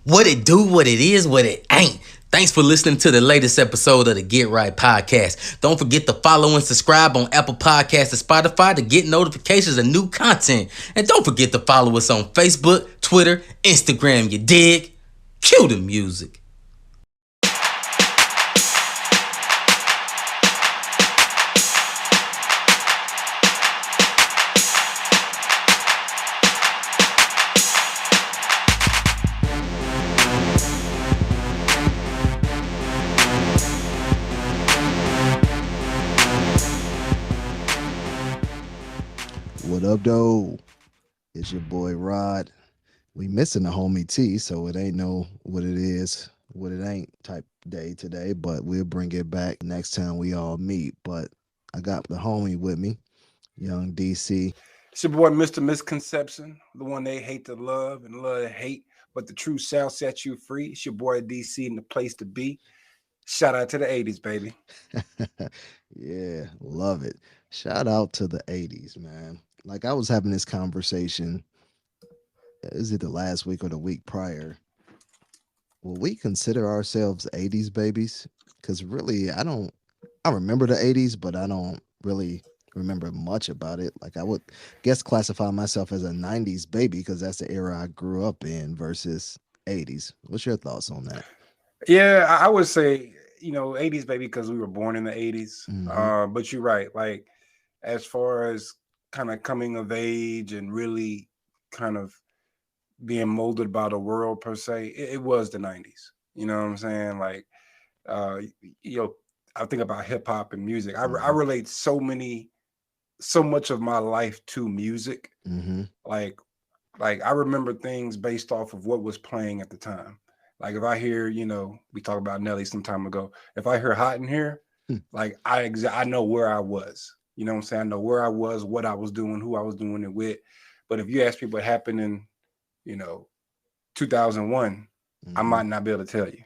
What it do, what it is, what it ain't. Thanks for listening to the latest episode of the Get Right Podcast. Don't forget to follow and subscribe on Apple Podcasts and Spotify to get notifications of new content. And don't forget to follow us on Facebook, Twitter, Instagram, you dig? Cue the music. What up, though? It's your boy Rod. We missing the homie T, so it ain't no what it is, what it ain't type day today, but we'll bring it back next time we all meet. But I got the homie with me, young DC. It's your boy, Mr. Misconception, the one they hate to love and love to hate, but the truth shall set you free. It's your boy, DC, and the place to be. Shout out to the 80s, baby. Yeah, love it. Shout out to the 80s, man. Like I was having this conversation, is it the last week or the week prior? Will we consider ourselves 80s babies? Because really, I remember the 80s, but I don't really remember much about it. Like, I would guess classify myself as a 90s baby because that's the era I grew up in versus 80s. What's your thoughts on that? Yeah, I would say, 80s, baby, because we were born in the 80s. Hmm. But you're right. Like, as far as kind of coming of age and really kind of being molded by the world per se, it was the 90s. You know what I'm saying? Like, uh, you know, I think about hip hop and music. I Hmm. relate so much of my life to music. Hmm. Like, I remember things based off of what was playing at the time. Like if I hear, we talked about Nelly some time ago. If I hear "Hot in Here," like I know where I was. You know what I'm saying? I know where I was, what I was doing, who I was doing it with. But if you ask me what happened in, you know, 2001, I Hmm. might not be able to tell you.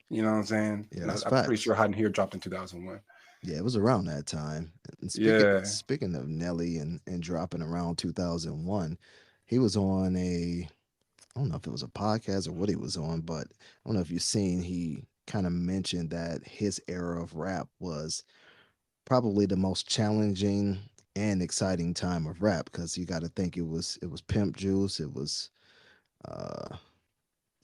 You know what I'm saying? Yeah, And that's I'm pretty facts. sure "Hot in Here" dropped in 2001. Yeah, it was around that time. And Yeah, speaking of Nelly and dropping around 2001, he was on a, I don't know if it was a podcast or what he was on, but I don't know if you've seen, he kind of mentioned that his era of rap was probably the most challenging and exciting time of rap because you got to think it was Pimp Juice, uh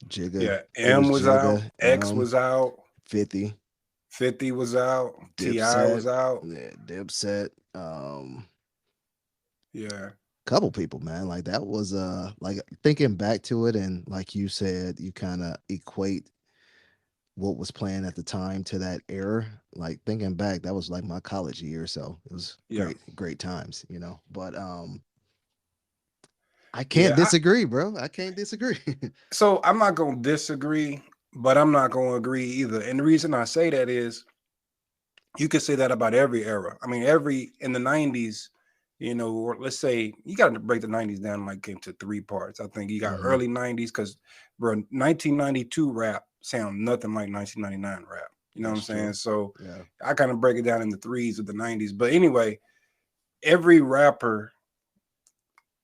Jigga, yeah. it was M was out, Jigga, X was out, 50, 50 was out, Ti Dipset, was out. yeah, Dipset, Yeah, couple people, man. Like that was like thinking back to it, and like you said, you kind of equate what was playing at the time to that era. Like thinking back, that was like my college year, so it was yeah, great times, But I can't yeah. disagree, bro. I can't disagree. So I'm not gonna disagree, but I'm not gonna agree either. And the reason I say that is you could say that about every era. I mean, every in the '90s, or let's say you got to break the '90s down like into three parts. I think you got Hmm. early '90s because, bro, 1992 rap sound nothing like 1999 rap. You know what I'm That's true. saying? So Yeah. I kind of break it down into threes of the '90s. But anyway, every rapper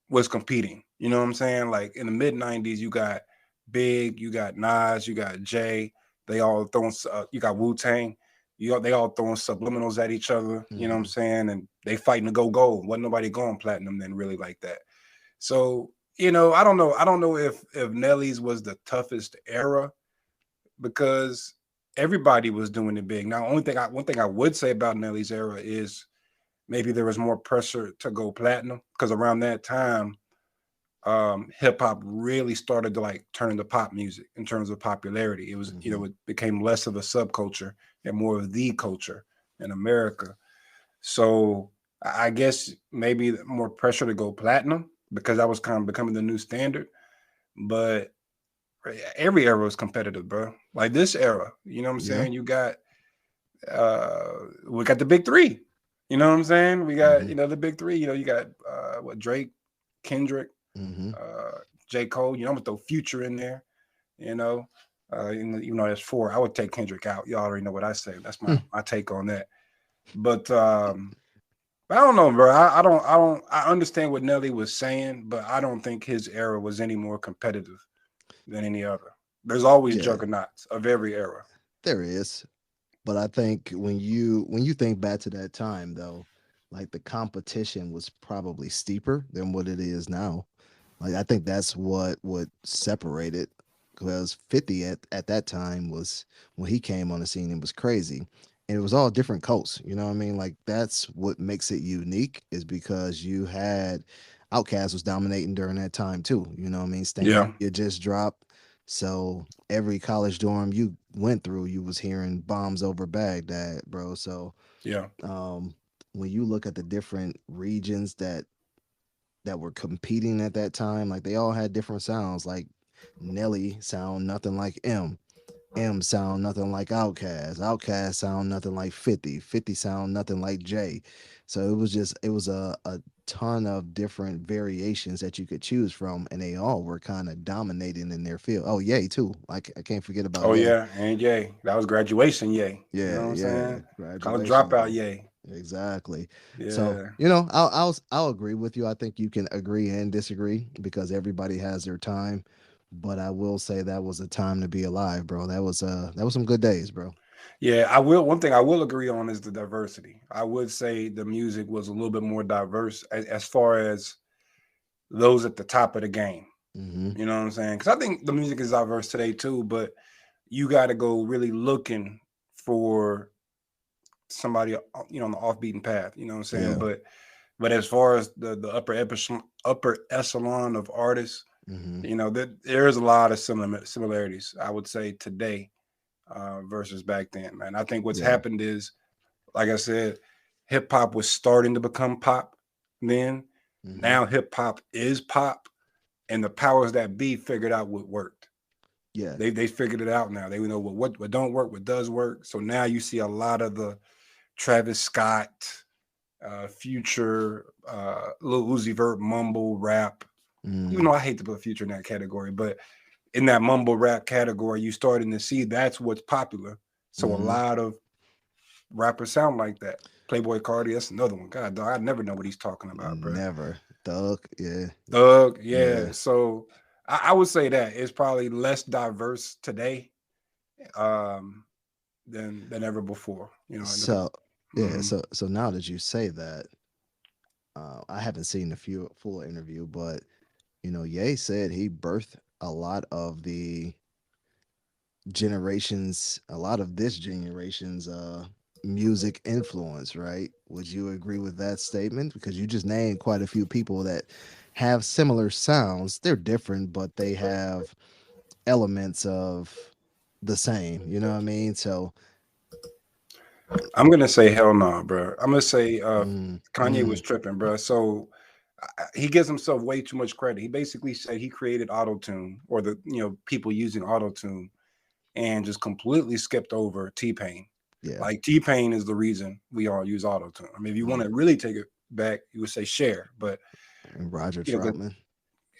was competing. You know what I'm saying? Like in the mid '90s, you got Big, you got Nas, you got Jay. They all throwing. You got Wu Tang. They all throwing subliminals at each other. You know what I'm Hmm. saying? And they fighting to go gold. Wasn't nobody going platinum then really like that. So I don't know. I don't know if Nelly's was the toughest era because everybody was doing it big. Now, one thing I would say about Nelly's era is maybe there was more pressure to go platinum because around that time hip hop really started to like turn into pop music in terms of popularity. It was, Hmm. it became less of a subculture and more of the culture in America. So I guess maybe more pressure to go platinum because that was kind of becoming the new standard. But every era was competitive, bro. Like this era, you know what I'm Yeah. saying? Uh we got the big three. You know what I'm saying? We got, Hmm. the big three. You got what Drake, Kendrick, Hmm. uh, J. Cole. I'm gonna throw Future in there. You know, even though there's four, I would take Kendrick out. You already know what I say. That's my take on that. But I don't know, bro. I understand what Nelly was saying, but I don't think his era was any more competitive than any other. There's always Yeah, juggernauts of every era. there is. But I think when you think back to that time though, like the competition was probably steeper than what it is now. Like I think that's what would separate it because 50 at that time was when he came on the scene, it was crazy. And it was all different coasts. You know what I mean? Like that's what makes it unique is because you had Outkast was dominating during that time too. You know what I mean? Stank Yeah, it just dropped. So every college dorm you went through, you was hearing bombs over Baghdad, bro. So yeah, um when you look at the different regions that were competing at that time, like they all had different sounds. Like Nelly sound nothing like M sound nothing like Outkast. Outkast sound nothing like 50. 50 sound nothing like Jay. So it was a ton of different variations that you could choose from, and they all were kind of dominating in their field. Oh, Yay too. Like I can't forget about oh Yay. yeah, and yay, that was graduation, yay. You know Yeah, what I'm yeah. saying? College Graduation, dropout, yay. yay. Exactly. So, Yeah, I'll agree with you. I think you can agree and disagree because everybody has their time. But I will say that was a time to be alive, bro. That was some good days, bro. yeah. I will. One thing I will agree on is the diversity. I would say the music was a little bit more diverse as far as those at the top of the game. Mm-hmm. You know what I'm saying? Because I think the music is diverse today too, but you got to go really looking for somebody, on the off beaten path. You know what I'm saying? Yeah. But as far as the upper echelon of artists, Mm-hmm. there's a lot of similarities. I would say today versus back then, man. I think what's Yeah. happened is, like I said, hip hop was starting to become pop then. Mm-hmm. Now hip hop is pop, and the powers that be figured out what worked. Yeah. They figured it out now. They know what don't work, what does work. So now you see a lot of the Travis Scott, Future, Lil Uzi Vert mumble rap. Even Mm. though I hate to put Future in that category, but in that mumble rap category, you starting to see that's what's popular. So a Mm-hmm. lot of rappers sound like that. Playboy Cardi, that's another one. God, dog, I never know what he's talking about, bro. Never. Thug. Yeah. Thug, yeah. Yeah. So I would say that it's probably less diverse today um, than ever before. So yeah, Mhm. so now that you say that, I haven't seen the few full interview, but Ye said he birthed a lot of the a lot of this generation's music influence, right? Would you agree with that statement? Because you just named quite a few people that have similar sounds. They're different, but they have elements of the same. You know what I mean? So, I'm gonna say hell no, bro. I'm gonna say mm, Kanye was mm, tripping, bro. So he gives himself way too much credit. He basically said he created auto tune, or the people using auto tune, and just completely skipped over T Pain. yeah, Like T Pain is the reason we all use auto tune. I mean, if you want mm. to really take it back, you would say Cher, but And Roger you know, 'cause- Troutman.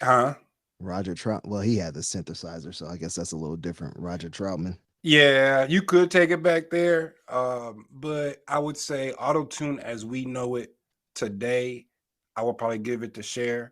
huh? Roger Trout. Well, he had the synthesizer, so I guess that's a little different. Roger Troutman. Yeah, you could take it back there, but I would say auto tune as we know it today, I would probably give it to Cher.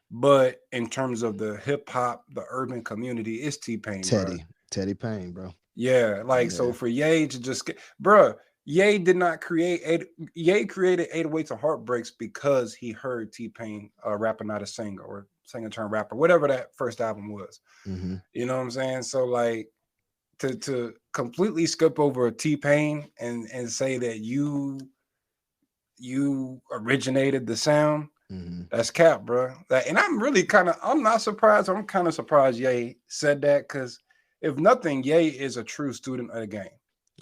But in terms of the hip hop, the urban community, it's T Pain, bro. Teddy Payne, bro. Yeah, like so Yeah. for Ye to just get, bruh, Ye did not create Ye created 808s and Heartbreaks because he heard T Pain rapping not a singer or singer turned rapper, whatever that first album was. Mm-hmm. You know what I'm saying? So like to completely skip over T Pain and say that you originated the sound, Mm-hmm. that's cap, bro. And I'm not surprised. I'm kind of surprised Ye said that because if nothing, Ye is a true student of the game,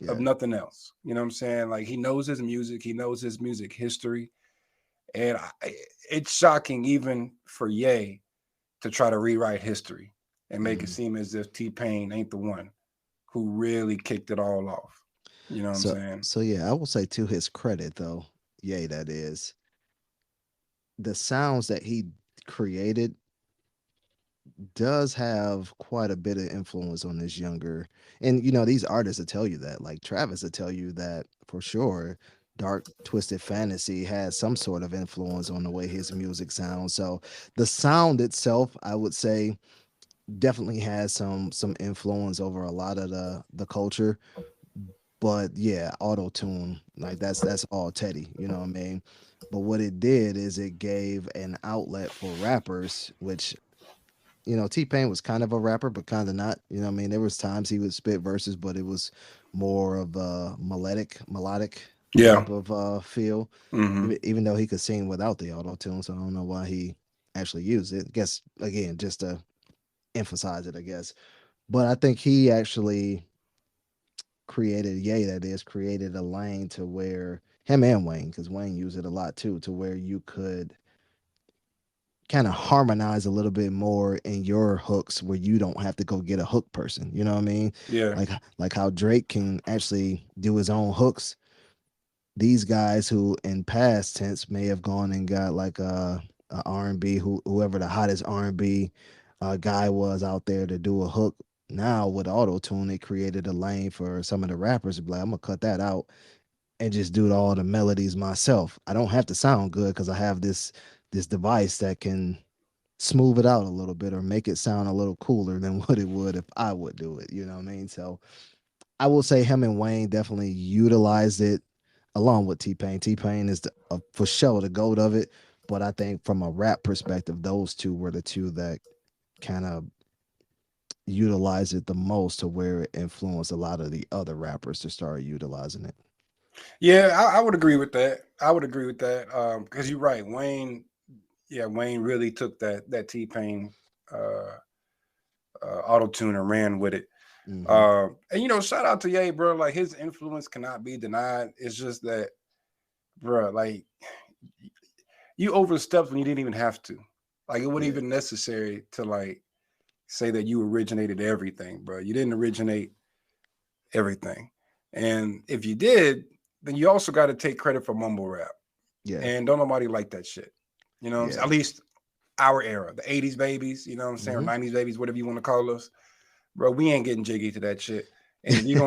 of Yeah. nothing else. You know what I'm saying? Like he knows his music, he knows his music history, and it's shocking even for Ye to try to rewrite history and make it Mm-hmm. seem as if T Pain ain't the one who really kicked it all off. You know what I'm So saying? so yeah, I will say to his credit though, yay, that is the sounds that he created does have quite a bit of influence on this younger. And these artists will tell you that. Like Travis will tell you that for sure. Dark Twisted Fantasy has some sort of influence on the way his music sounds. So the sound itself, I would say, definitely has some influence over a lot of the culture. But yeah, auto tune, like that's all Teddy, you know what I mean? But what it did is it gave an outlet for rappers, which T Pain was kind of a rapper, but kind of not. You know what I mean? There was times he would spit verses, but it was more of a melodic Yeah. type of feel. Hmm. Even though he could sing without the auto tune, so I don't know why he actually used it. I guess again, just to emphasize it, I guess. But I think he actually created, Ye that is, created a lane to where him and Wayne, because Wayne used it a lot too, to where you could kind of harmonize a little bit more in your hooks where you don't have to go get a hook person. You know what I mean? Yeah. Like how Drake can actually do his own hooks. These guys who in past tense may have gone and got like a R&B, whoever the hottest R&B guy was out there to do a hook. Now with auto tune, it created a lane for some of the rappers to be like, I'm gonna cut that out and just do all the melodies myself. I don't have to sound good because I have this device that can smooth it out a little bit or make it sound a little cooler than what it would if I would do it. You know what I mean? So I will say him and Wayne definitely utilized it along with T Pain. T Pain is for sure the goat of it. But I think from a rap perspective, those two were the two that kind of utilized it the most to where it influenced a lot of the other rappers to start utilizing it. Yeah, I would agree with that. I would agree with that. Because you're right, Wayne. Yeah, Wayne really took that T Pain uh, auto tune and ran with it. Hmm. And shout out to Ye, bro. Like his influence cannot be denied. It's just that, bro, like you overstepped when you didn't even have to. Like it wasn't Yeah. even necessary to like say that you originated everything, bro. You didn't originate everything. And if you did, then you also got to take credit for mumble rap. Yeah. And don't nobody like that shit. You know what I'm saying? Yeah. At least our era, the 80s babies, you know what I'm saying, or Hmm. 90s babies, whatever you want to call us. Bro, we ain't getting jiggy to that shit. And if you're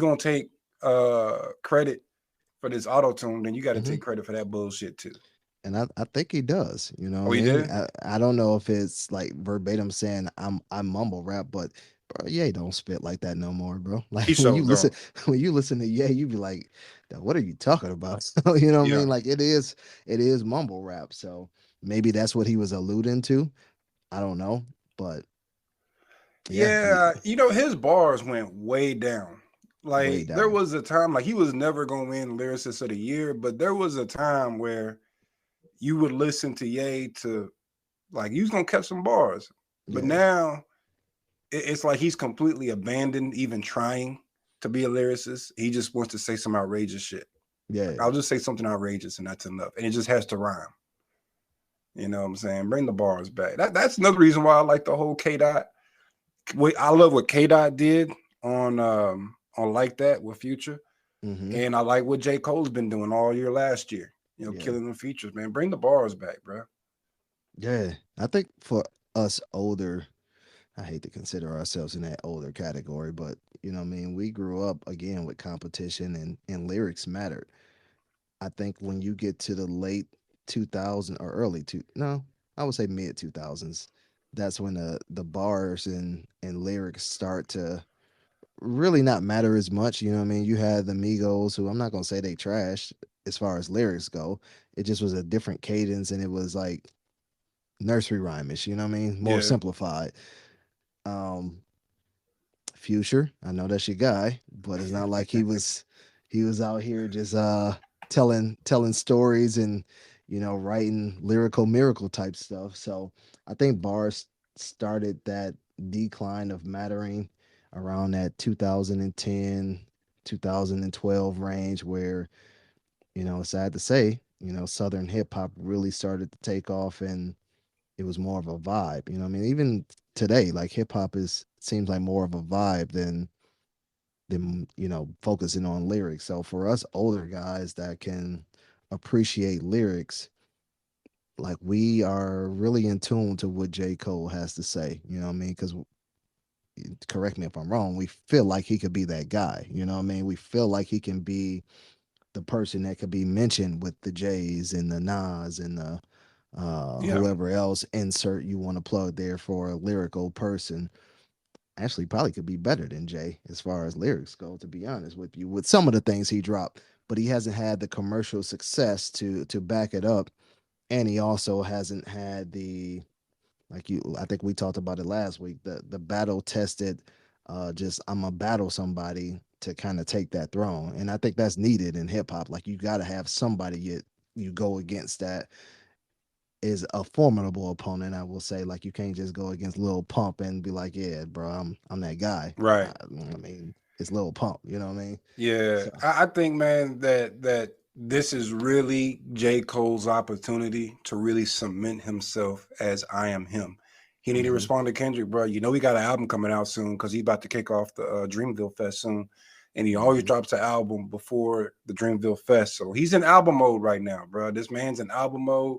gonna take credit for this auto tune, then you got to Hmm. take credit for that bullshit too. And I think he does. You know what Oh, I you mean? did? I don't know if it's like verbatim saying I mumble rap, but bro, Ye don't spit like that no more, bro. Like He so don't. when you listen to Ye, you be like, what are you talking about? So, you know what I Yeah. mean? Like it is mumble rap. So maybe that's what he was alluding to. I don't know, but yeah, Yeah, his bars went way down. way Like there down. was a time, like he was never gonna win lyricist of the year, but there was a time where you would listen to Ye to like you was gonna catch some bars. But Yeah, now it's like he's completely abandoned even trying to be a lyricist. He just wants to say some outrageous shit. Like yeah, I'll just say something outrageous and that's enough. And it just has to rhyme. You know what I'm saying? Bring the bars back. That's another reason why I like the whole K Dot. I love what K Dot did on Like That with Future. hmm, And I like what J. Cole's been doing all year last year. yeah, Killing the features, man. Bring the bars back, bro. yeah. I think for us older, I hate to consider ourselves in that older category, but you know what I mean, we grew up again with competition and lyrics mattered. I think when you get to the late 2000 or early two no, I would say mid 2000s, that's when the bars and lyrics start to really not matter as much, you know what I mean? You had the Migos who I'm not going to say they trashed as far as lyrics go. It just was a different cadence and it was like nursery rhymish, you know what I mean? More Yeah. simplified. Um Future, I know that's your guy, but it's not like he was out here just telling stories and writing lyrical miracle type stuff. So I think bars started that decline of mattering around that 2010 2012 range where sad to say southern hip hop really started to take off and it was more of a vibe. I mean, even today, like hip hop is seems like more of a vibe than focusing on lyrics. So for us older guys that can appreciate lyrics, like we are really in tune to what J. Cole has to say. You know what I mean? Because correct me if I'm wrong, we feel like he could be that guy. You know what I mean? We feel like he can be the person that could be mentioned with the Jays and the Nas and the Yeah. whoever else insert you want to plug there for a lyrical person actually probably could be better than Jay as far as lyrics go, to be honest with you, with some of the things he dropped. But he hasn't had the commercial success to back it up. And he also hasn't had the, like you, I think we talked about it last week, the battle tested, just I'm gonna battle somebody to kind of take that throne. And I think that's needed in hip hop. Like you gotta have somebody you go against that is a formidable opponent. I will say, like you can't just go against Lil Pump and be like, yeah, bro, I'm that guy. Right. I mean, it's Lil Pump. You know what I mean? Yeah. So I think, man, that this is really J. Cole's opportunity to really cement himself as I am him. He need to mhm, respond to Kendrick, bro. You know, we got an album coming out soon because he about to kick off the Dreamville Fest soon. And he always mhm, drops an album before the Dreamville Fest. So he's in album mode right now, bro. This man's in album mode.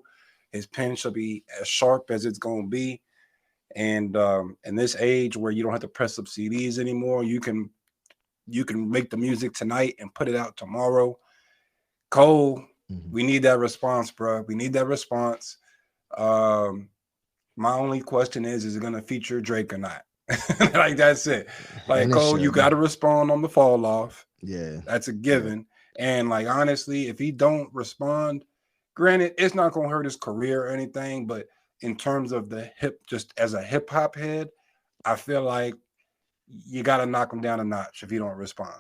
His pen should be as sharp as it's gonna be. And in this age where you don't have to press up CDs anymore, you can make the music tonight and put it out tomorrow. Cole, mhm. we need that response, bro. We need that response. Um, my only question is it gonna feature Drake or not? Like that's it. Like And it Cole, you got to shouldn't. respond on the fall off. Yeah, That's a yeah, given. And like honestly, if he don't respond, granted, it's not gonna hurt his career or anything, but in terms of the hip, just as a hip hop head, I feel like you got to knock him down a notch if he don't respond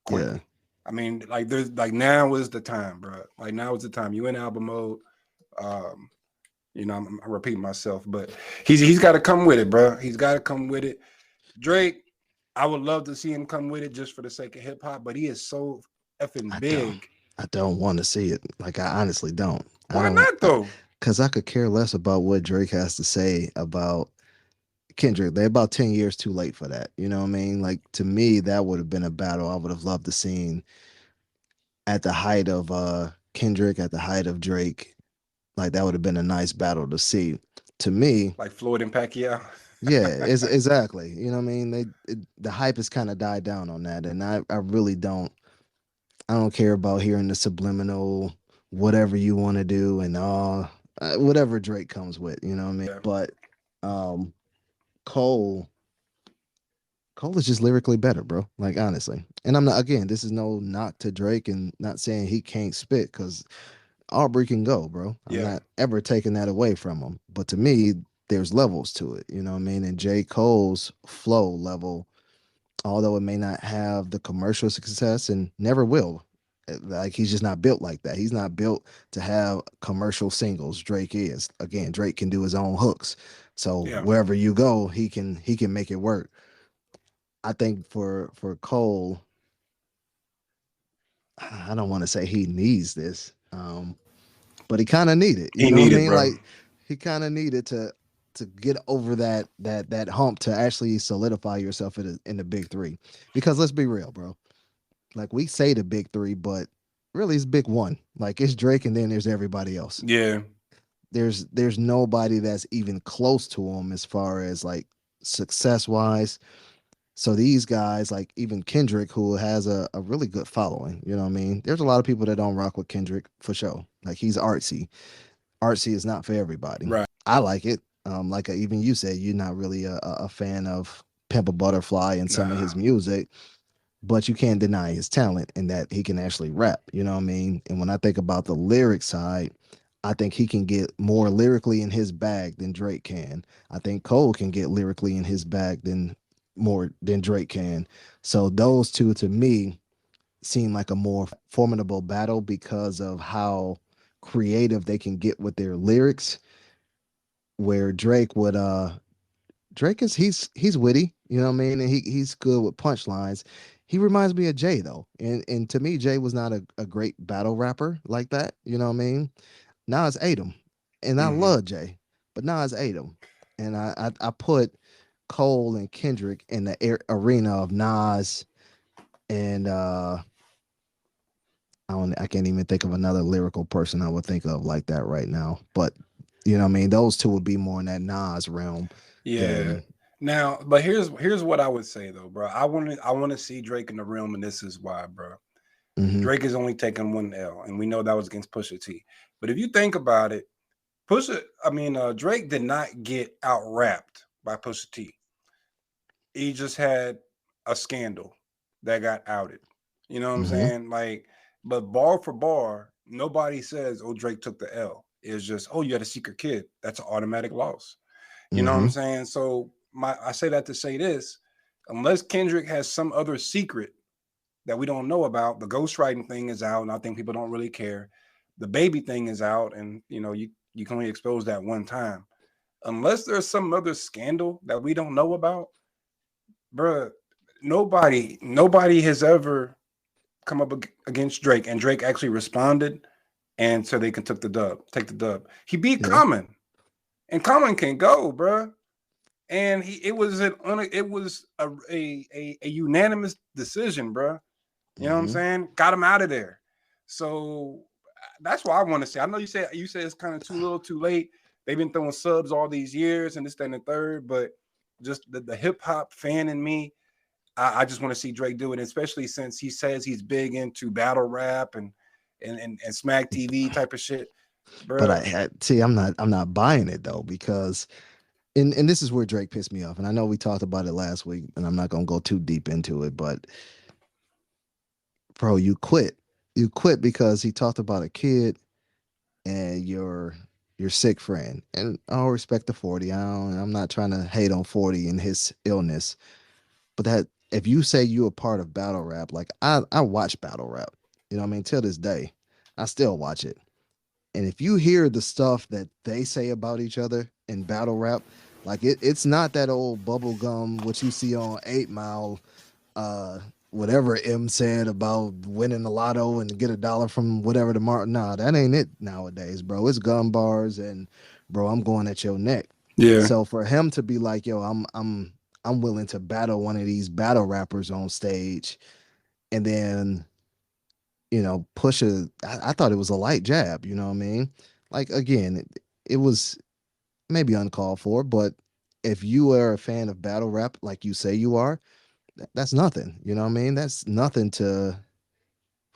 yeah, quickly. I mean, like there's like now is the time, bro. Like now is the time. You in album mode. Um, I'm repeating myself, but he's got to come with it, bro. He's got to come with it. Drake, I would love to see him come with it just for the sake of hip hop, but he is so effing I don't. big. I don't want to see it. Like I honestly don't. I Why don't. not though? Because I could care less about what Drake has to say about Kendrick. They're about 10 years too late for that. You know what I mean? Like to me, that would have been a battle I would have loved to seen at the height of Kendrick, at the height of Drake. Like that would have been a nice battle to see. To me, Like Floyd and Pacquiao. yeah, it's exactly. You know what I mean? The hype has kind of died down on that, and I really don't. I don't care about hearing the subliminal whatever you want to do and all whatever Drake comes with. You know what I mean? Yeah. But um, Cole. Cole is just lyrically better, bro. Like honestly, and I'm not. Again, this is no knock to Drake, and not saying he can't spit because Aubrey can go, bro. I'm Yeah. not ever taking that away from him. But to me, there's levels to it. You know what I mean? And J. Cole's flow level, although it may not have the commercial success and never will. Like he's just not built like that. He's not built to have commercial singles. Drake is. Again, Drake can do his own hooks. So Yeah. wherever you go, he can make it work. I think for Cole, I don't want to say he needs this. But he kind of needed. You He know what I needed, mean? bro. Like he kind of needed to get over that hump to actually solidify yourself in the big three. Because let's be real, bro. Like we say the big three, but really it's big one. Like it's Drake, and then there's everybody else. Yeah. There's nobody that's even close to him as far as like success wise. So these guys, like even Kendrick, who has a really good following, you know what I mean? There's a lot of people that don't rock with Kendrick for sure. Like he's artsy. Artsy is not for everybody. Right. I like it. Like even you said, you're not really a fan of Pimp a Butterfly and some of his Nah. music, but you can't deny his talent and that he can actually rap. You know what I mean? And when I think about the lyric side, I think he can get more lyrically in his bag than Drake can. I think Cole can get lyrically in his bag than more than Drake can. So those two to me seem like a more formidable battle because of how creative they can get with their lyrics. Where Drake would Drake is he's witty, you know what I mean, and he's good with punchlines. He reminds me of Jay though, and to me Jay was not a great battle rapper like that, you know what I mean. Nas ate him, and I Hmm. love Jay, but Nas ate him, and I put Cole and Kendrick in the arena of Nas and I can't even think of another lyrical person I would think of like that right now. But you know what I mean, those two would be more in that Nas realm Yeah. than Now, but here's what I would say though, bro. I want to see Drake in the realm, and this is why, bro. mhm, Drake is only taking one L, and we know that was against Pusha T. But if you think about it, Drake did not get out rapped by Pusha T. He just had a scandal that got outed. You know what I'm Mm-hmm. saying? Like, but bar for bar, nobody says, "Oh, Drake took the L." It's just, "Oh, you had a secret kid." That's an automatic loss. You know what Mm-hmm. I'm saying? So I say that to say this: unless Kendrick has some other secret that we don't know about, the ghostwriting thing is out, and I think people don't really care. The baby thing is out, and you can only expose that one time. Unless there's some other scandal that we don't know about, bruh, nobody has ever come up against Drake, and Drake actually responded, and so they can take the dub. He beat Yeah. Common, and Common can go, bruh. And it was a unanimous decision, bruh. You know what I'm Mm-hmm. saying? Got him out of there. So that's what I want to say. I know you said it's kind of too little, too late. They've been throwing subs all these years, and this, that, and the third. But just the hip hop fan in me, I just want to see Drake do it, especially since he says he's big into battle rap and smack TV type of shit, But bro. see, I'm not buying it though, because and this is where Drake pissed me off. And I know we talked about it last week, and I'm not gonna go too deep into it, but bro, you quit. You quit because he talked about a kid and your sick friend. And I'll respect the 40. I'm not trying to hate on 40 and his illness, but that if you say you a part of battle rap, like I watch battle rap, you know what I mean, till this day, I still watch it. And if you hear the stuff that they say about each other in battle rap, like it's not that old bubblegum what you see on 8 Mile, uh whatever M said about winning the lotto and get $1 from whatever tomorrow. Nah, that ain't it nowadays, bro. It's gun bars and bro, I'm going at your neck. Yeah. So for him to be like, yo, I'm willing to battle one of these battle rappers on stage, and then push I thought it was a light jab, you know what I mean? Like again, it was maybe uncalled for, but if you are a fan of battle rap like you say you are, that's nothing. You know what I mean? That's nothing to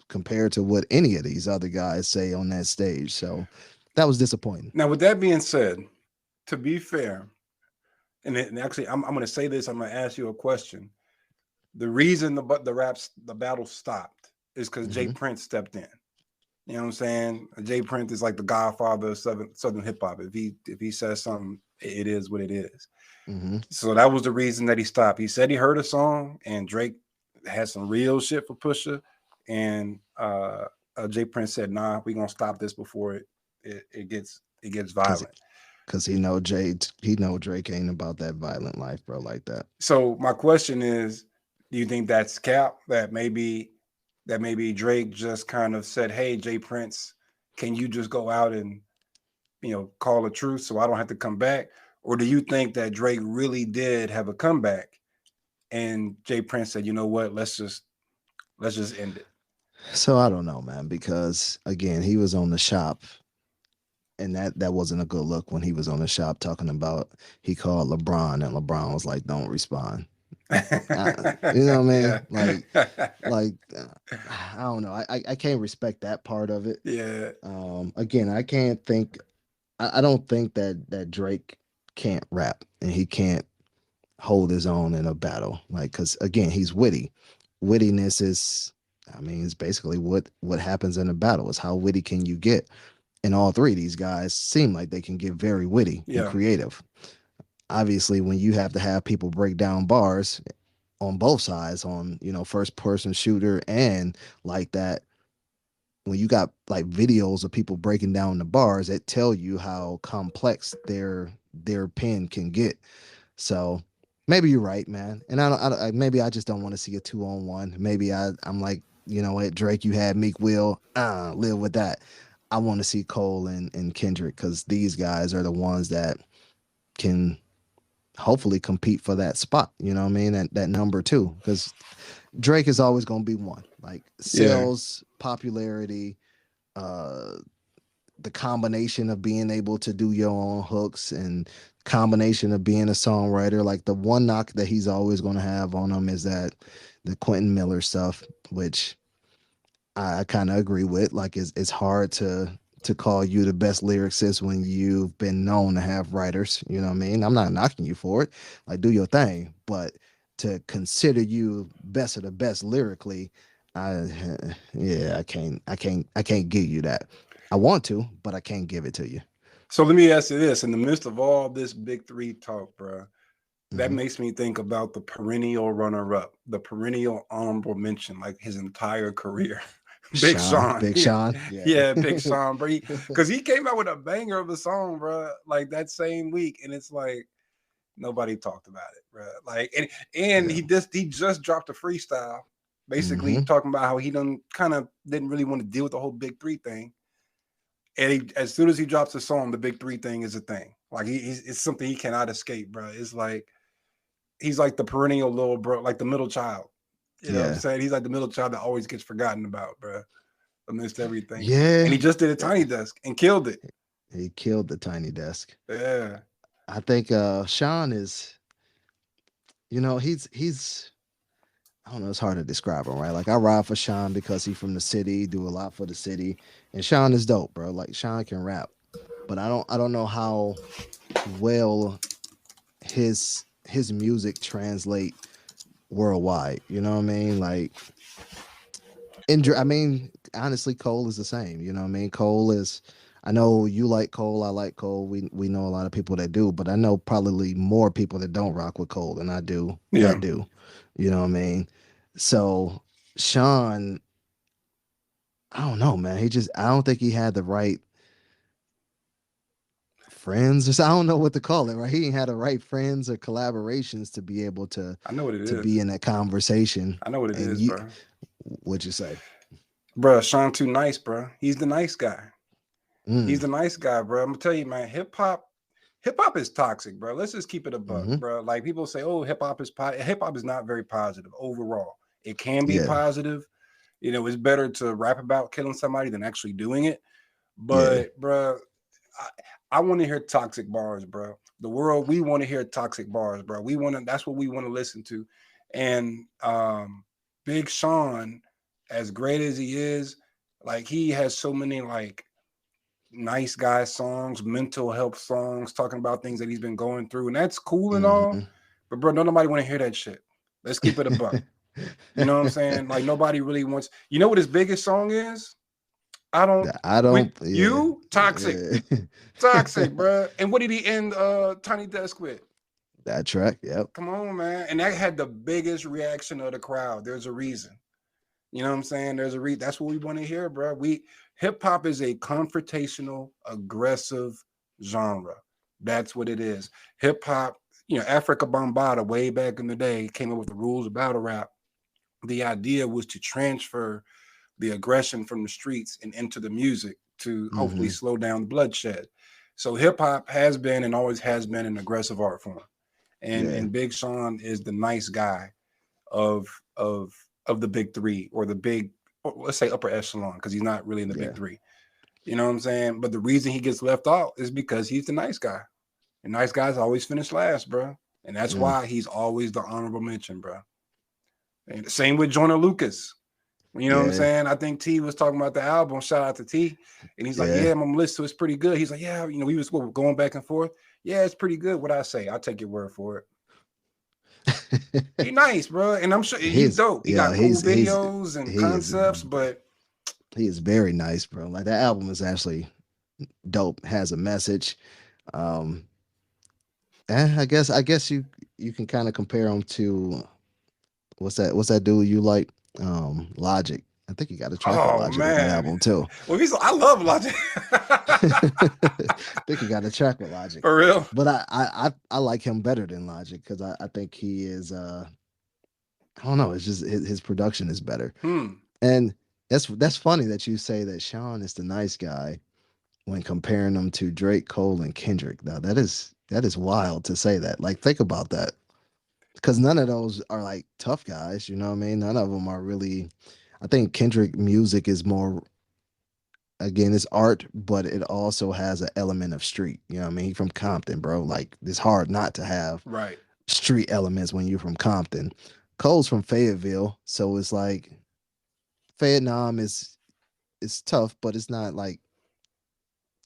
compare to what any of these other guys say on that stage. So that was disappointing. Now, with that being said, to be fair, and actually, I'm going to say this. I'm going to ask you a question. The reason the battle stopped is because Jay Hmm. Prince stepped in. You know what I'm saying? Jay Prince is like the godfather of Southern hip hop. If he says something, it is what it is. Hmm. So that was the reason that he stopped. He said he heard a song and Drake had some real shit for Pusha, and Jay Prince said, "Nah, we gonna stop this before it gets Cause, violent." cause he know Drake ain't about that violent life, bro, like that. So my question is, do you think that's cap? That maybe Drake just kind of said, "Hey, Jay Prince, can you just go out and call a truce so I don't have to come back?" Or do you think that Drake really did have a comeback and Jay Prince said, "You know what? Let's just end it." So I don't know, man, because again, he was on the shop, and that wasn't a good look when he was on the shop talking about he called LeBron, and LeBron was like, "Don't respond." You know what I Yeah. mean? Like I don't know. I can't respect that part of it. Yeah. Again, I can't think. I don't think that Drake can't rap and he can't hold his own in a battle. Like, cause again, he's witty. Wittiness is, I mean, it's basically what happens in a battle. Is how witty can you get? And all three of these guys seem like they can get very witty and Yeah. creative. Obviously, when you have to have people break down bars on both sides, on first person shooter and like that, when you got like videos of people breaking down the bars that tell you how complex their pen can get. So maybe you're right, man. And maybe I just don't want to see a 2-on-1. Maybe I'm like, you know what, Drake, you had Meek Will, live with that. I want to see Cole and Kendrick, because these guys are the ones that can hopefully compete for that spot. You know what I mean? That number two, because Drake is always going to be one. Like Yeah. sales, popularity, uh, the combination of being able to do your own hooks and combination of being a songwriter. Like the one knock that he's always going to have on him is that the Quentin Miller stuff, which I kind of agree with. Like it's hard to call you the best lyricist when you've been known to have writers. You know what I mean? I'm not knocking you for it. Like, do your thing, but to consider you best of the best lyrically, I yeah, I can't give you that. I want to, but I can't give it to you. So let me ask you this: in the midst of all this big three talk, bro, that Hmm. makes me think about the perennial runner-up, the perennial honorable mention, like his entire career. Big Sean, Sean, Big yeah, Sean, yeah. yeah, Big Sean, bro. Because he came out with a banger of a song, bro, like that same week, and it's like nobody talked about it, bro. Like, and Yeah. he just dropped a freestyle, basically Hmm. talking about how he done kind of didn't really want to deal with the whole big three thing. And as soon as he drops a song, the big three thing is a thing. Like it's something he cannot escape, bro. It's like he's like the perennial little bro, like the middle child. You know what I'm Yeah. saying? He's like the middle child that always gets forgotten about, bro, amidst everything. And Yeah. he just did a tiny desk and killed it. He killed the tiny desk. Yeah, I think Sean is, he's I don't know, it's hard to describe him, right? Like I ride for Sean because he's from the city, do a lot for the city. And Sean is dope, bro. Like Sean can rap. But I don't know how well his music translate worldwide. You know what I mean? Like I mean, honestly, Cole is the same. You know what I mean? Cole is. I know you like Cole. I like Cole. We know a lot of people that do, but I know probably more people that don't rock with Cole than I do yeah. that do. You know what I mean? So Sean, I don't know, man. I don't think he had the right friends. I don't know what to call it. Right? He ain't had the right friends or collaborations to be able I know what it to is. be in that conversation. I know what it And is, you, bro. what'd you say? Bro, Sean too nice, bro. He's the nice guy. He's Mm, the nice guy, bro. I'm gonna tell you, man. Hip hop is toxic, bro. Let's just keep it a buck, mm-hmm. bro. Like people say, oh, hip hop is not very positive overall. It can be Yeah, positive. You know, it's better to rap about killing somebody than actually doing it. yeah. But, bro, I want to hear toxic bars, bro. The world, we want to hear toxic bars, bro. We want to. That's what we want to listen to. And Big Sean, as great as he is, like he has so many like nice guy songs, mental health songs, talking about things that he's been going through, and that's cool and all. Hmm. But bro, don't nobody want to hear that shit. Let's keep it a buck. You know what I'm saying? Like nobody really wants. You know what his biggest song is? I don't. I With don't. Yeah, you, toxic, yeah. toxic, bro. And what did he end Tiny Desk with? That track. Yep. Come on, man. And that had the biggest reaction of the crowd. There's a reason. You know what I'm saying? There's a That's what we want to hear, bro. Hip hop is a confrontational, aggressive genre. That's what it is. Hip hop, Africa Bambaataa way back in the day came up with the rules of battle rap. The idea was to transfer the aggression from the streets and into the music to hopefully Hmm. slow down the bloodshed. So hip hop has been and always has been an aggressive art form. And Yeah. and Big Sean is the nice guy of of of the big three or the big, let's say upper echelon, because he's not really in the big Yeah. three. You know what I'm saying? But the reason he gets left out is because he's the nice guy. And nice guys always finish last, bro. And that's Mm, why he's always the honorable mention, bro. And same with Joyner Lucas. You know what I'm yeah. saying? I think T was talking about the album. Shout out to T. And he's like, Yeah. yeah, I'm gonna listen to it. It's pretty good. He's like, yeah, we was going back and forth. Yeah, it's pretty good. What I say, I'll take your word for it. He nice, bro. And I'm sure he's he's dope. He yeah. got cool He's videos and he is concepts, but he is very nice, bro. Like that album is actually dope. Has a message. Um. I guess you can kind of compare him to what's that dude you like? Logic. I think you got a track with oh Logic on that man. album too. Well, I love Logic. I think he got a track with Logic. For real. But I like him better than Logic because I think he is I don't know, it's just his production is better. Hmm. And that's funny that you say that Sean is the nice guy when comparing him to Drake, Cole, and Kendrick. Now that is wild to say that. Like think about that. Because none of those are like tough guys, you know what I mean? None of them are really. I think Kendrick music is more, again, it's art, but it also has an element of street. You know what I mean? He from Compton, bro. Like it's hard not to have Right. street elements when you're from Compton. Cole's from Fayetteville, so it's like Vietnam is tough, but it's not like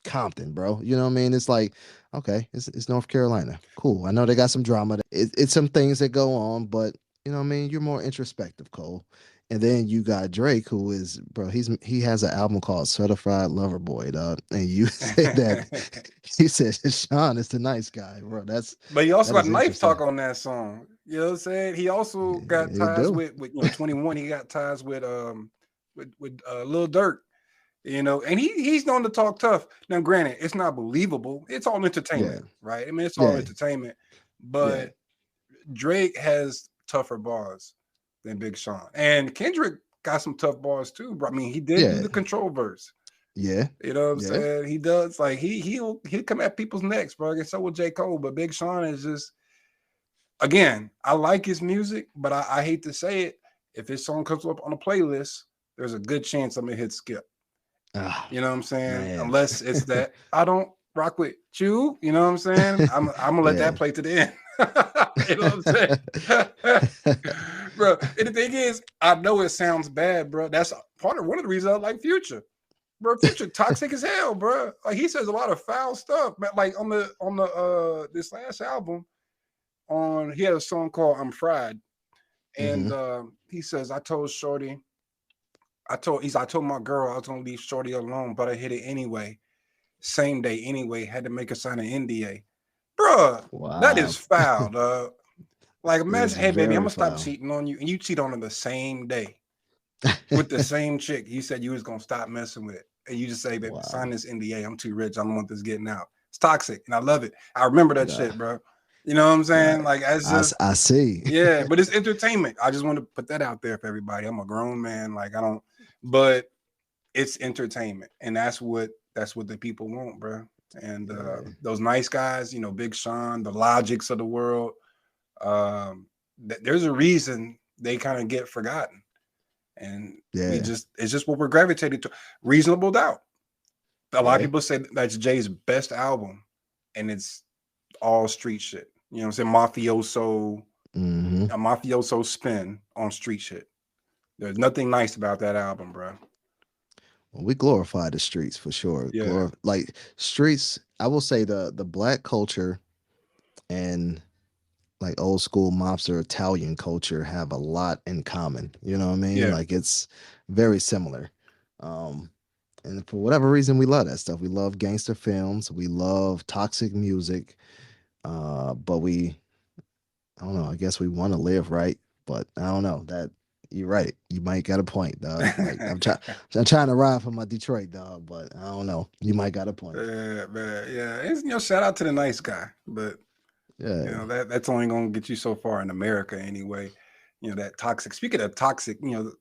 Compton, bro. You know what I mean? It's like, okay, it's North Carolina. Cool. I know they got some drama. It's some things that go on, but you know what I mean? You're more introspective, Cole. And then you got Drake, who is, bro, he has an album called Certified Lover Boy, dog. And you said that he said Sean is the nice guy, bro. But he also That got is knife interesting. talk on that song. You know what I'm saying? He also got He ties do. with 21. He got ties with Lil Durk. You know, and he's known to talk tough. Now, granted, it's not believable. It's all Yeah. entertainment, right? I mean, it's all Yeah. entertainment. Yeah. But Drake has tougher bars than Big Sean, and Kendrick got some tough bars too, bro. I mean, he did do Yeah. the control verse. Yeah. You know what I'm Yeah. saying? He does. Like he'll come at people's necks, bro. And so will J. Cole. But Big Sean is just, again, I like his music, but I hate to say it. If his song comes up on a playlist, there's a good chance I'm gonna hit skip. Ah, You know what I'm saying? man. Unless it's that I don't rock with you. You know what I'm saying? I'm gonna let Yeah. that play to the end. You know what I'm saying? Bro, and the thing is, I know it sounds bad, bro. That's part of one of the reasons I like Future. Bro, Future toxic as hell, bro. Like he says a lot of foul stuff. But like on the this last album, he had a song called I'm Fried. And Hmm. he says, I told my girl I was gonna leave Shorty alone, but I hit it anyway. Same day anyway, had to make her sign an NDA. Bruh, that Wow. is foul, dog. Like It's imagine, hey baby, I'm very gonna stop foul. cheating on you, and you cheat on her the same day with the same chick. You said you was gonna stop messing with, and you just say, baby, Wow. sign this NDA. I'm too rich. I don't want this getting out. It's toxic, and I love it. I remember that Nah, shit, bro. You know what I'm nah. saying? Like as just I see. yeah, but it's entertainment. I just want to put that out there for everybody. I'm a grown man. Like I don't, but it's entertainment, and that's what the people want, bro. And Yeah. those nice guys, Big Sean, the Logics of the world, there's a reason they kind of get forgotten, and Yeah. it's just what we're gravitated to. Reasonable Doubt. A lot of Yeah. people say that's Jay's best album, and it's all street shit. You know what I'm saying? Hmm. A mafioso spin on street shit. There's nothing nice about that album, bro. Well, we glorify the streets for sure. Yeah, Like streets. I will say the black culture and like old school mobster Italian culture have a lot in common. You know what I mean? yeah, Like it's very similar. Um, and for whatever reason, we love that stuff. We love gangster films. We love toxic music. But I don't know. I guess we want to live right, but I don't know that. You're right. You might got a point, dog. Like I'm trying to ride for my Detroit dog, but I don't know. You might got a point. yeah, man, yeah. It's, shout out to the nice guy, but Yeah. that's only gonna get you so far in America anyway. That toxic. Speaking of toxic, one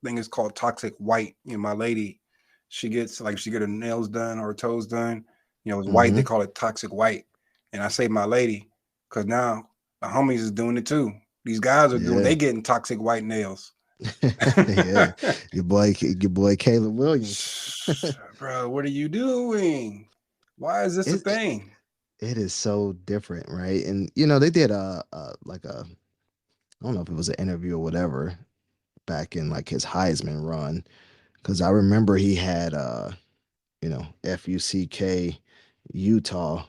thing is called toxic white. My lady, she get her nails done or her toes done. It's white. They Hmm. call it toxic white, and I say my lady because now the homies is doing it too. These guys are doing. Yeah. They getting toxic white nails. Yeah. Your boy Caleb Williams. Bro, what are you doing? Why is this a It, it thing? it is so different, right? And they did a I don't know if it was an interview or whatever back in like his Heisman run, because I remember he had FUCK Utah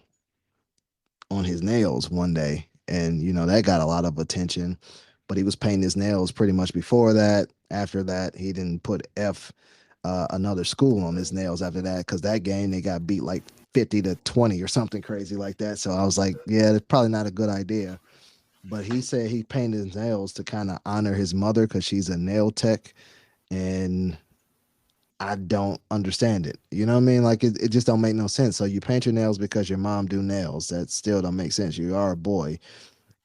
on his nails one day, and that got a lot of attention. But he was painting his nails pretty much before that. After that, he didn't put another school on his nails after that, because that game they got beat like 50-20 or something crazy like that. So I was like, yeah, that's probably not a good idea. But he said he painted his nails to kind of honor his mother because she's a nail tech, and I don't understand it. You know what I mean? Like it just don't make no sense. So you paint your nails because your mom do nails. That still don't make sense. You are a boy.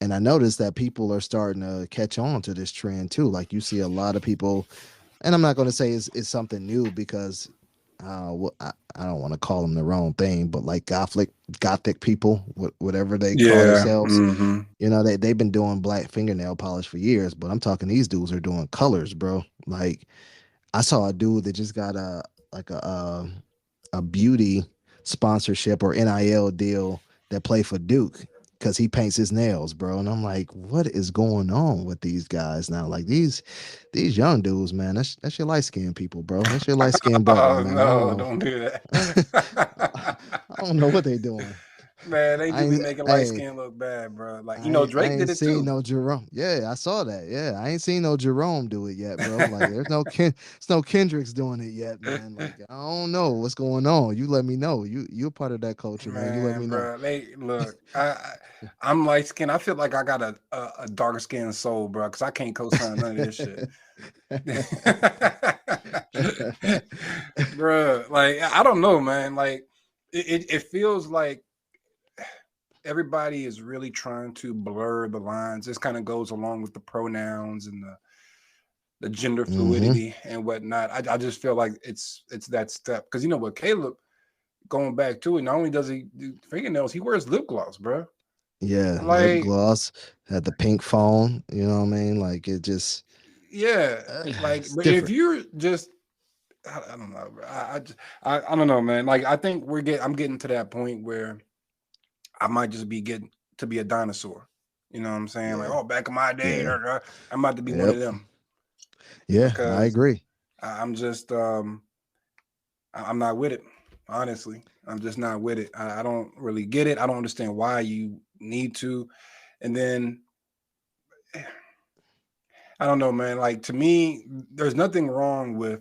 And I noticed that people are starting to catch on to this trend too. Like you see a lot of people, and I'm not going to say it's something new because I don't want to call them the wrong thing, but like gothic people, whatever they call Yeah. themselves, Mm-hmm. they've been doing black fingernail polish for years. But I'm talking these dudes are doing colors, bro. Like I saw a dude that just got a beauty sponsorship or NIL deal that play for Duke. because he paints his nails, bro. And I'm like, what is going on with these guys now? Like these young dudes, man. That's your light skinned people, bro. That's your light skinned brethren, Oh man. I don't no, know. don't do I that. don't know what they doing. Man, they I do be ain't making light hey, skin look bad, bro. Like I Drake did ain't it seen too. no Jerome. Yeah, I saw that. Yeah, I ain't seen no Jerome do it yet, bro. Like there's no Kendricks doing it yet, man. Like I don't know what's going on. You let me know. You're part of that culture, man. You let Man, me know. bro, they look. I'm light skinned. I feel like I got a darker skinned soul, bro, because I can't co-sign none of this shit. Bro, like I don't know, man. Like it feels like everybody is really trying to blur the lines. This kind of goes along with the pronouns and the gender Hmm. fluidity and whatnot. I just feel like it's that step because you know what, Caleb, going back to it, not only does he do fingernails, he wears lip gloss, bro. Yeah, lip Like, gloss, had the pink phone. You know what I mean? Like it just, yeah, like, it's but if different. you're just, I don't know, bro. I don't know, man. Like, I think I'm getting to that point where I might just be getting to be a dinosaur. You know what I'm saying? Like, Yeah, oh, back in my day, yeah, I'm about to be one yep, of them yeah. I because agree. I'm just, I'm not with it. Honestly, I'm just not with it. I don't really get it. I don't understand why you need to. And then I don't know, man. Like to me, there's nothing wrong with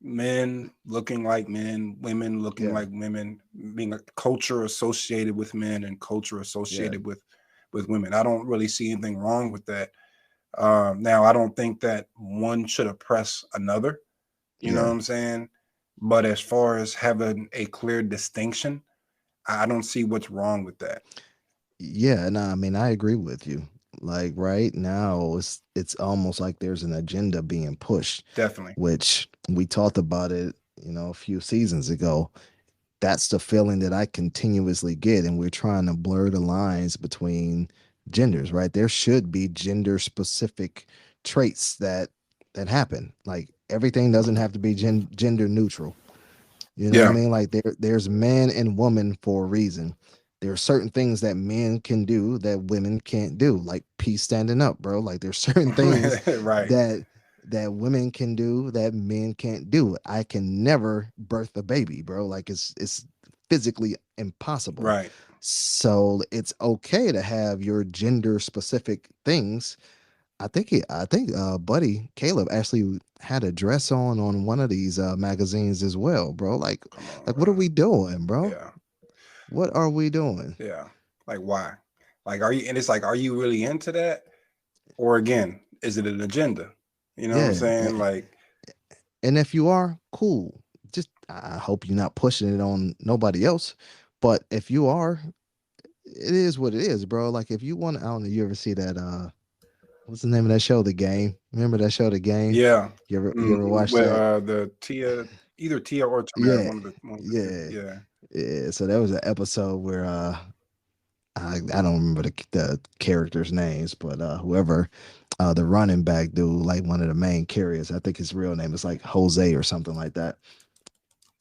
men looking like men, women looking Yeah, like women, being a culture associated with men and culture yeah, associated with women. I don't really see anything wrong with that. Now, I don't think that one should oppress another. You know what yeah. I'm saying? But as far as having a clear distinction, I don't see what's wrong with that. Yeah, no, I mean I agree with you. Like right now, it's almost like there's an agenda being pushed, Definitely. which we talked about it, a few seasons ago. That's the feeling that I continuously get, and we're trying to blur the lines between genders, right? There should be gender specific traits that happen. Like everything doesn't have to be gender neutral. You know what I Yeah. mean? Like there's man and woman for a reason. There are certain things that men can do that women can't do, like peace standing up, bro. Like there's certain things Right. that women can do that men can't do. I can never birth a baby, bro. Like it's physically impossible. Right. So it's okay to have your gender specific things. I think buddy Caleb actually had a dress on one of these magazines as well, bro. Come on, Like what are bro. we doing, bro? Yeah. What are we doing? Yeah. Like why? Like are you and it's like, are you really into that? Or again, is it an agenda? You know what I'm Yeah, saying? Like, and if you are, cool. Just I hope you're not pushing it on nobody else. But if you are, it is what it is, bro. Like if you want, I don't know, you ever see that what's the name of that show, The Game? Remember that show, The Game? yeah. You ever watch With that? the Tia, either Tia or Tamara, Yeah, one of the two. yeah, Yeah. yeah. So there was an episode where I don't remember the characters' names, but whoever the running back dude, like one of the main carriers, I think his real name is like Jose or something like that.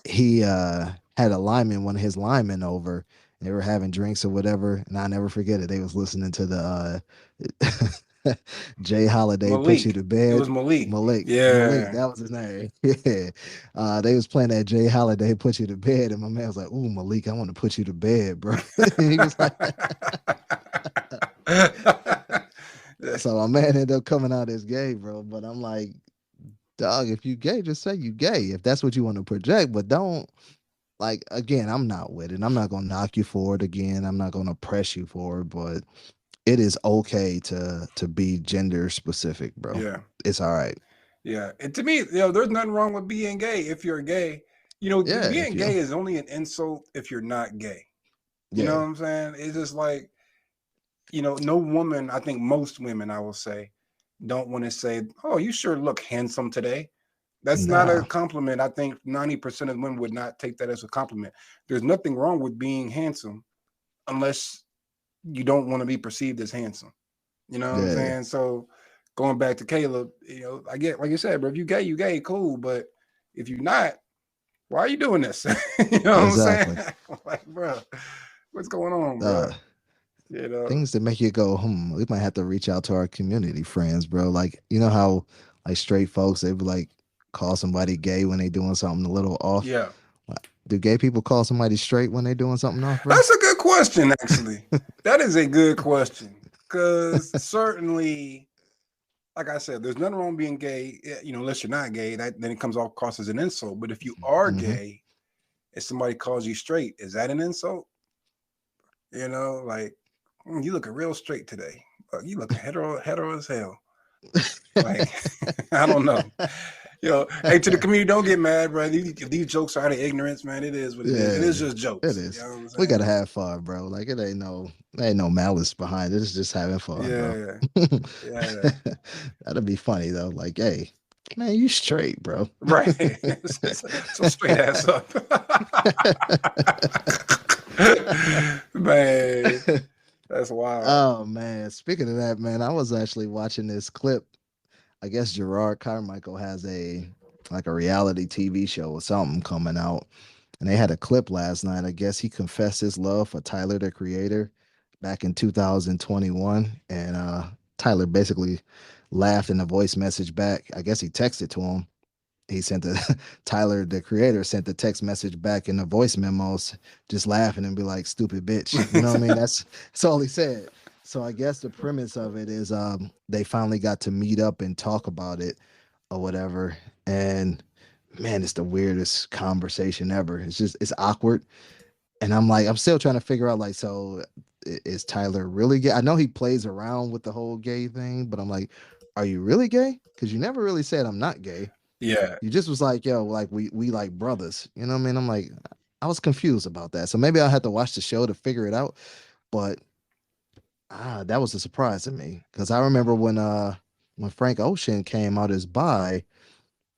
He had a lineman, one of his linemen over. They were having drinks or whatever, and I never forget it. They was listening to Jay Holiday put you Malik. to It bed. was Malik. Malik, Yeah. that was his name. Yeah, they was playing that Jay Holiday put you to bed, and my man was like, "Ooh, Malik, I want to put you to bed, bro." And he was like, so my man ended up coming out as gay, bro. But I'm like, dog, if you gay, just say you gay if that's what you want to project. But don't like again, I'm not with it. I'm not gonna knock you for it again. I'm not gonna press you for it, but it is okay to be gender specific, bro. Yeah. It's all right. Yeah. And to me, there's nothing wrong with being gay if you're gay. Yeah, if Being you gay is only an insult if you're not gay. You know yeah. what I'm saying? It's just like, no woman, I think most women, I will say, don't want to say, "Oh, you sure look handsome today." That's not a Nah. compliment. I think 90% of women would not take that as a compliment. There's nothing wrong with being handsome unless you don't want to be perceived as handsome. You know what I'm Yeah. saying? So going back to Caleb, I get like you said, bro, if you gay, cool. But if you're not, why are you doing this? You know what I'm saying? Exactly. Like, bro, what's going on, Uh bro? You know. Things that make you go, we might have to reach out to our community friends, bro. Like, you know how like straight folks, they be like call somebody gay when they doing something a little off. Yeah. Like, do gay people call somebody straight when they doing something off, bro? That's a good question, actually. That is a good question. Because certainly, like I said, there's nothing wrong being gay, unless you're not gay. That then it comes off across as an insult. But if you are Mm-hmm. gay and somebody calls you straight, is that an insult? Like, you looking real straight today. You looking hetero as hell. Like, I don't know. Hey, to the community, don't get mad, bro. These jokes are out of ignorance, man. It is what it is. It is Yeah, just it jokes. You is. know what I'm We gotta saying? have fun, bro. Like there ain't no malice behind it. It's just having fun, bro. Yeah, yeah. That'd be funny though. Like, hey, man, you straight, bro. Right. So straight ass up. Man, that's wild. Oh man, speaking of that, man, I was actually watching this clip. I guess Gerard Carmichael has a reality TV show or something coming out, and they had a clip last night. I guess he confessed his love for Tyler the Creator back in 2021, and Tyler basically laughed in a voice message back. I guess he texted to him. He sent the Tyler the Creator sent the text message back in the voice memos, just laughing and be like, "Stupid bitch." You know what I mean? That's all he said. So I guess the premise of it is they finally got to meet up and talk about it or whatever. And man, it's the weirdest conversation ever. It's awkward. And I'm like, I'm still trying to figure out like, so is Tyler really gay? I know he plays around with the whole gay thing, but I'm like, are you really gay? Because you never really said I'm not gay. Yeah. You just was like, yo, like we like brothers. You know what I mean? I'm like, I was confused about that. So maybe I'll have to watch the show to figure it out. But that was a surprise to me. Because I remember when Frank Ocean came out as bi,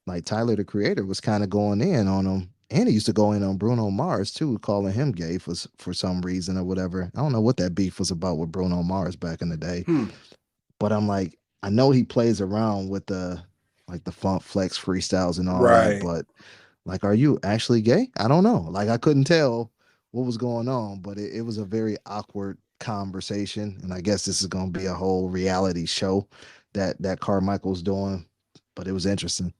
like Tyler the Creator was kind of going in on him. And he used to go in on Bruno Mars too, calling him gay for some reason or whatever. I don't know what that beef was about with Bruno Mars back in the day. But I'm like, I know he plays around with the like the funk flex freestyles and all that, Right. but like, are you actually gay? I don't know. Like, I couldn't tell what was going on, but it was a very awkward conversation. And I guess this is going to be a whole reality show that Carmichael's doing, but it was interesting.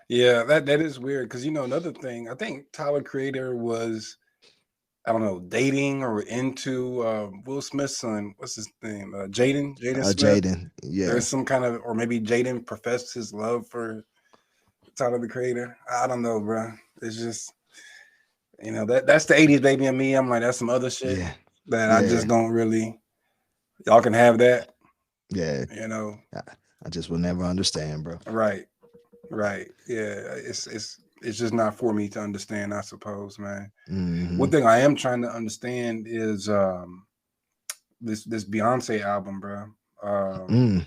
Yeah, that is weird because another thing, I think Tyler Creator was, I don't know, dating or into Will Smith's son. What's his name? Jaden Smith. Jaden, yeah, There's some kind of, or maybe Jaden professed his love for Tyler the Creator. I don't know, bro. It's just, that's the 80s baby in me. I'm like, that's some other shit yeah, that I yeah, just don't really, y'all can have that, yeah. you know. I, I just will never understand, bro. Right. Right. Yeah. It's just not for me to understand, I suppose, man. Hmm. One thing I am trying to understand is this Beyonce album, bro. Mm,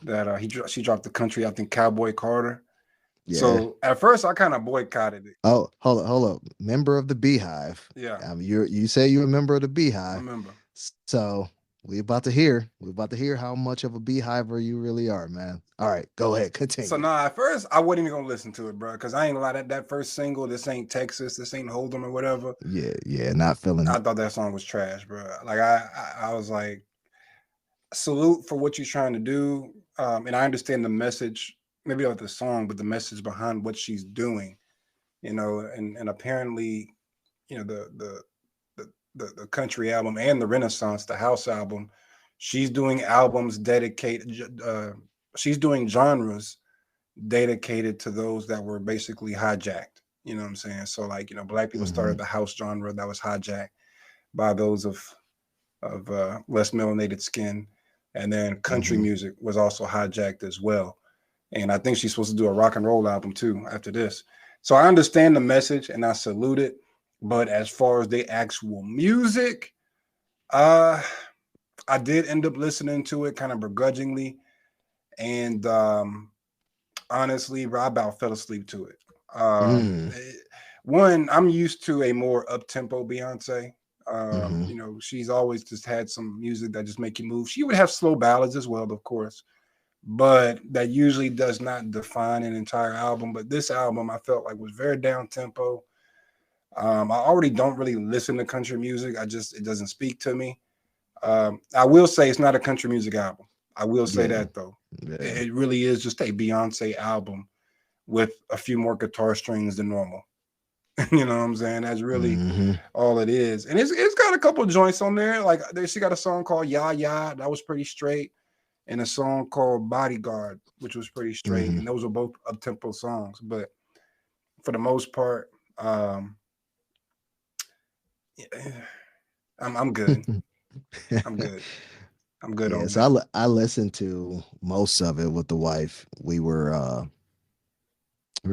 That she dropped the country, I think Cowboy Carter. yeah. So at first I kind of boycotted it. Oh, hold up. Member of the Beehive. Yeah, You say you're a member of the I Beehive. remember. So we're about to hear how much of a beehiver you really are, man. All right, go ahead, So continue. now at first I wasn't even gonna listen to it, bro, because I ain't gonna lie, that first single, this ain't Texas, this ain't Hold'em or whatever. Yeah, not feeling I it. thought that song was trash, bro. Like I was like, salute for what you're trying to do. And I understand the message, maybe of the song, but the message behind what she's doing, and apparently, the country album and the Renaissance, the house album, she's doing albums dedicated. She's doing genres dedicated to those that were basically hijacked. You know what I'm saying? So like, black people Hmm. started the house genre that was hijacked by those of less melanated skin, and then country Hmm. music was also hijacked as well. And I think she's supposed to do a rock and roll album too after this. So I understand the message and I salute it, but as far as the actual music, uh, I did end up listening to it kind of begrudgingly, and honestly, I about fell asleep to it. Mm. One, I'm used to a more up tempo Beyonce. Hmm. She's always just had some music that just make you move. She would have slow ballads as well, of course, but that usually does not define an entire album. But this album, I felt like was very down tempo. I already don't really listen to country music. It doesn't speak to me. I will say it's not a country music album. I will say Yeah, that though. yeah. It really is just a Beyonce album with a few more guitar strings than normal. You know what I'm saying? That's really Hmm. all it is. And it's got a couple of joints on there. Like she got a song called "Ya Ya" that was pretty straight, and a song called "Bodyguard," which was pretty straight. Hmm. And those were both up tempo songs. But for the most part, um, yeah, I'm good. I'm good. I'm good Yeah, on so that. I listened to most of it with the wife. We were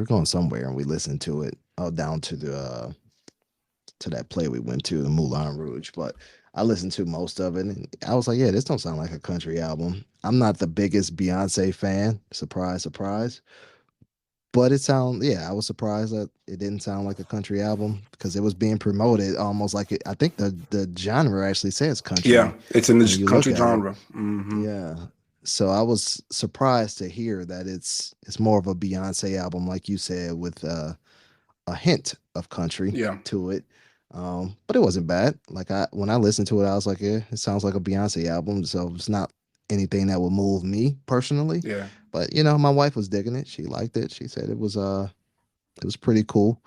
going somewhere and we listened to it. Down to that play we went to, the Moulin Rouge. But I listened to most of it, and I was like, yeah, this don't sound like a country album. I'm not the biggest Beyonce fan. Surprise, surprise. But yeah, I was surprised that it didn't sound like a country album because it was being promoted almost like it. I think the genre actually says Yeah, country it's in when the you look country at it. genre. Hmm. Yeah. So I was surprised to hear that it's more of a Beyonce album, like you said, with a hint of country Yeah, to it. But it wasn't bad. Like when I listened to it, I was like, yeah, it sounds like a Beyonce album. So it's not anything that would move me personally. yeah, But my wife was digging it. She liked it. She said it was pretty cool.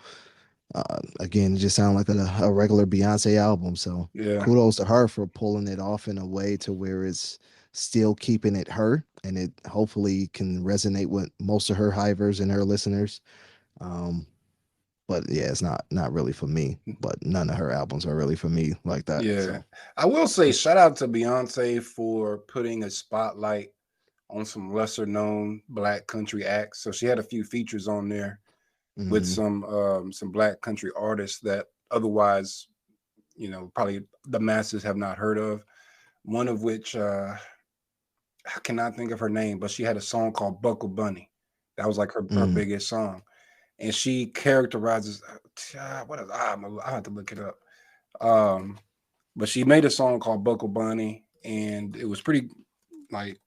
Again, it just sounded like a regular Beyonce album. So yeah, kudos to her for pulling it off in a way to where it's still keeping it her, and it hopefully can resonate with most of her hivers and her listeners. Um, but yeah, it's not really for me. But none of her albums are really for me like that. yeah. So I will say shout out to Beyonce for putting a spotlight on some lesser known black country acts. So she had a few features on there with hmm some black country artists that otherwise, probably the masses have not heard of. One of which I cannot think of her name, but she had a song called Buckle Bunny. That was like her mm, biggest song. And she characterizes what is I have to look it up. Um, but she made a song called Buckle Bunny, and it was pretty like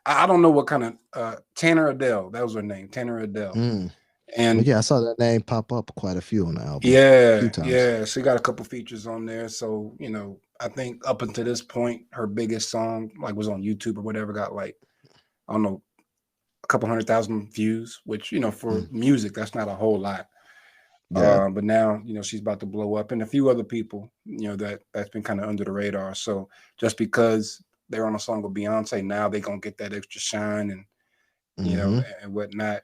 I don't know what kind of Tanner Adele, that was her name, Tanner Adele. mm. But And yeah, I saw that name pop up quite a few on the album, a few yeah, times. yeah, she got a couple features on there. So, I think up until this point, her biggest song like was on YouTube or whatever, got like, I don't know, a couple 100,000 views, which, for Mm. music, that's not a whole lot. Yeah. But now, she's about to blow up, and a few other people, that's been kind of under the radar. So just because they're on a song with Beyonce, now they're gonna get that extra shine and Hmm. and whatnot.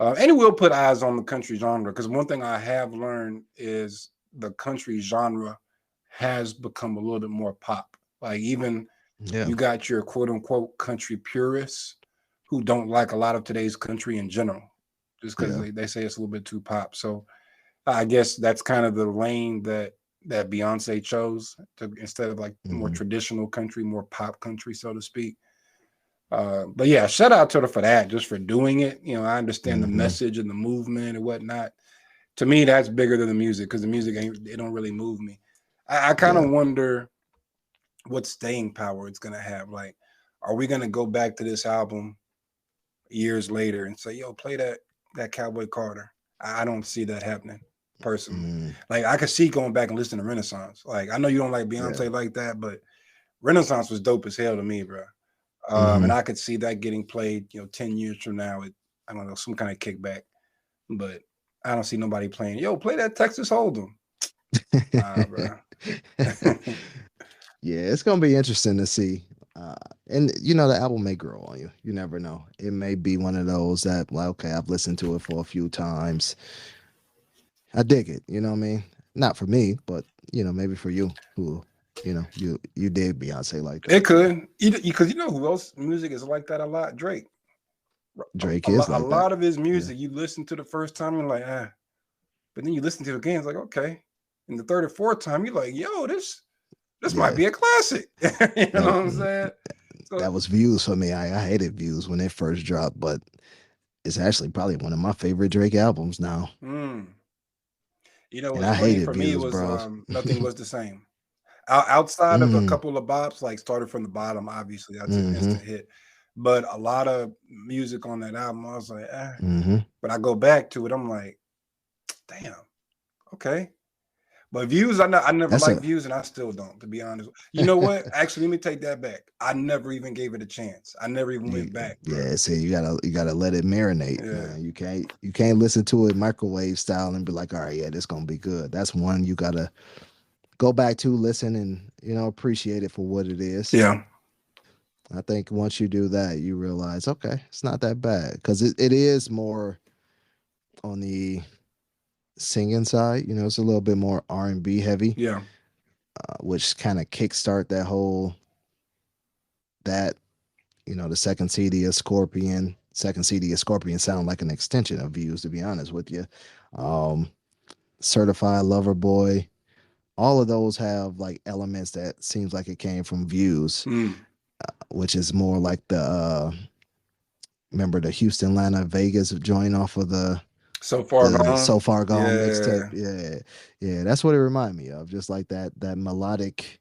And it will put eyes on the country genre because one thing I have learned is the country genre has become a little bit more pop. Like even Yeah. you got your quote unquote country purists who don't like a lot of today's country in general, just because Yeah. they say it's a little bit too pop. So I guess that's kind of the lane that Beyonce chose to instead of like more Hmm. traditional country, more pop country, so to speak. But yeah, shout out to her for that, just for doing it. I understand the Hmm. message and the movement and whatnot. To me, that's bigger than the music because the music ain't it don't really move me. I kind Yeah. of wonder what staying power it's gonna have. Like, are we gonna go back to this album years later and say, "Yo, play that Cowboy Carter"? I don't see that happening personally. Mm, Like, I could see going back and listening to Renaissance. Like, I know you don't like yeah. Beyonce like that, but Renaissance was dope as hell to me, bro. And Hmm. I could see that getting played, 10 years from now with, I don't know, some kind of kickback. But I don't see nobody playing, yo, play that Texas Hold'em. Nah, bro. Yeah, it's gonna be interesting to see. Uh, and the album may grow on you. You never know. It may be one of those that, like, okay, I've listened to it for a few times. I dig it. You know what I mean? Not for me, but maybe for you, who you dig Beyonce like It that. So could. Because you know who else music is like that a lot? Drake. Drake A is lot, a like that. lot of his Yeah. music, you listen to the first time, you're like, but then you listen to it again, it's like, okay. And the third or fourth time, you're like, yo, this might Yeah. be a classic. You know That what I'm saying? So that was Views for me. I hated Views when it first dropped, but it's actually probably one of my favorite Drake albums now. mm. And It's I funny hated for me. It Views, was bro. Nothing was the same. Outside of a Mm, couple of bops, like started from the bottom. Obviously, that's an mm-hmm, instant hit. But a lot of music on that album, I was like, mm-hmm. But I go back to it, I'm like, damn, okay. But views, I never That's liked a views, and I still don't, to be honest. You know what? Actually, let me take that back. I never even gave it a chance. I never even you went back, bro. yeah. See, you gotta let it marinate, Yeah, man. You can't listen to it microwave style and be like, all right, yeah, this gonna be good. That's one you gotta go back to, listen, and appreciate it for what it is. yeah, I think once you do that, you realize, okay, it's not that bad because it is more on the singing side. It's a little bit more R&B heavy, yeah. which kind of kickstart that the second CD of Scorpion sound like an extension of Views, to be honest with you. Um, Certified Lover Boy, all of those have like elements that seems like it came from Views, Mm. which is more like the remember the Houston, Atlanta, Vegas joint off of the So far the gone. So Far Gone mixtape. Yeah. Yeah, yeah, that's what it reminded me of. Just like that melodic,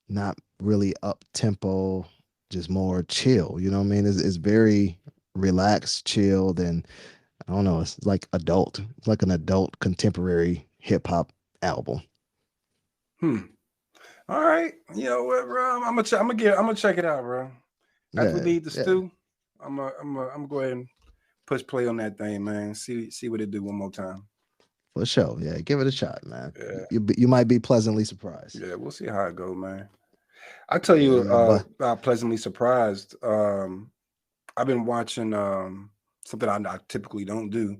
not really up tempo, just more chill. You know what I mean? It's very relaxed, chilled, and I don't know. It's like adult. It's like an adult contemporary hip hop album. Hmm. All right. You know what, bro? I'm gonna check it out, bro. After we Yeah, leave the yeah, stew, I'm gonna go ahead and push play on that thing, man. See what it do one more time. for sure. Yeah, give it a shot, man. Yeah, You might be pleasantly surprised. yeah. We'll see how it goes, man. I tell Yeah, you, man. But about pleasantly surprised. I've been watching something I typically don't do,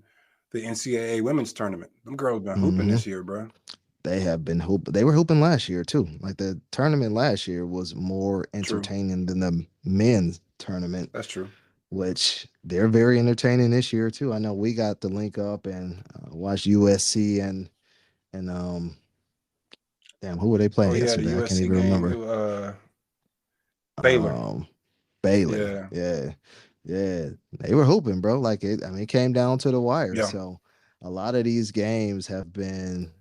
the NCAA women's tournament. Them girls been hooping mhm, this year, bro. they have been hoop. They were hooping last year too. Like the tournament last year was more True. entertaining than the men's tournament, That's true. which they're very entertaining this year too. I know we got the link up and watched USC and damn, who were they Oh playing yeah, the yesterday? I can't USC even game. remember. Baylor. Um, Baylor. Yeah. Yeah, yeah, they were hooping, bro. Like it. I mean, it came down to the wire. Yeah. So a lot of these games have been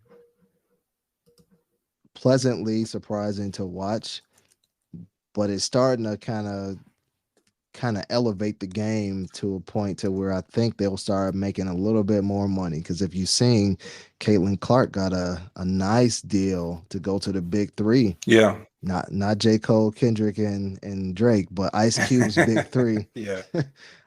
pleasantly surprising to watch, but it's starting to kind of elevate the game to a point to where I think they'll start making a little bit more money. Because if you've seen, Caitlin Clark got a nice deal to go to the big three. Yeah. Not J. Cole, Kendrick, and Drake, but Ice Cube's big three. Yeah.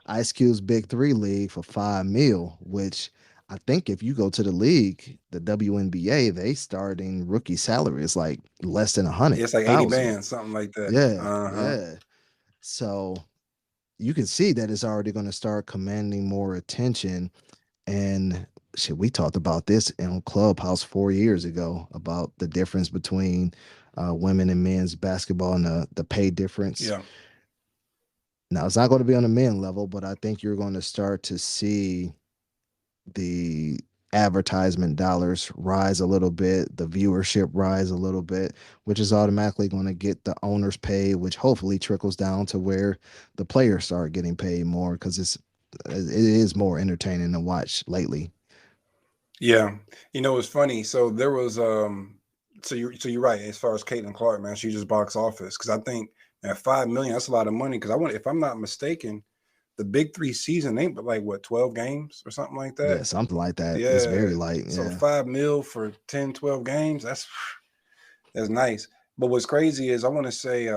Ice Cube's big three league for 5 mil, which I think if you go to the league, the WNBA, they starting rookie salary is like less than a hundred It's like 80 thousand. bands, something like that. Yeah, Uh-huh. yeah. So you can see that it's already going to start commanding more attention. And shit, we talked about this in Clubhouse 4 years ago about the difference between women and men's basketball and the pay difference. Yeah. Now, it's not going to be on the men level, but I think you're going to start to see the advertisement dollars rise a little bit, the viewership rise a little bit, which is automatically going to get the owners paid, which hopefully trickles down to where the players start getting paid more because it is more entertaining to watch lately. Yeah. You know, it's funny. So there was so you're right as far as Caitlin Clark, man. She just box office because I think at 5 million, that's a lot of money. Because I want, if I'm not mistaken, the Big Three season ain't but like what, 12 games or something like that. Yeah, something like that. It's Yeah. very light. So Yeah. 5 mil for 10, 12 games, that's nice. But what's crazy is I want to say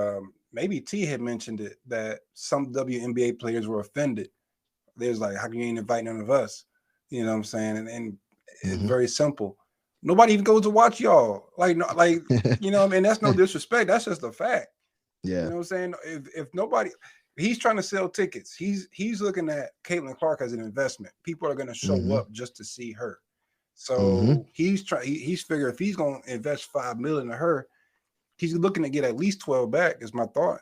maybe T had mentioned it that some WNBA players were offended. There's like, how can you ain't invite none of us? You know what I'm saying? And it's Hmm. very simple. Nobody even goes to watch y'all. Like, no, like, you know what I mean? That's no disrespect. That's just a fact. You Yeah. know what I'm saying? If nobody, he's trying to sell tickets. He's looking at Caitlin Clark as an investment. People are going to show Hmm. up just to see her. Hmm. So he's figured if he's going to invest 5 million in her, he's looking to get at least 12 back. Is my thought.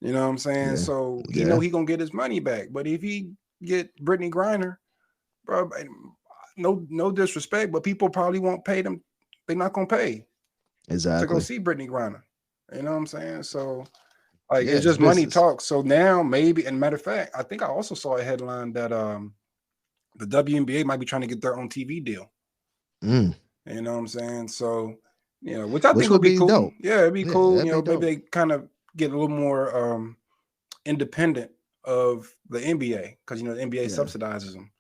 You know what I'm saying? Yeah. So he know Yeah. he gonna get his money back. But if he get Brittany Griner, bro, no disrespect, but people probably won't pay them. They're not gonna pay to go Exactly. see Brittany Griner. You know what I'm saying? So like Yeah, it's it's just money business. talks. So now maybe, and matter of fact, I think I also saw a headline that the WNBA might be trying to get their own TV deal. Mm. You know what I'm saying? So, which I Which think would would be be cool. dope. Yeah, it'd be Yeah, cool. that'd be Maybe dope. they kind of get a little more independent of the NBA because the NBA Yeah. subsidizes them.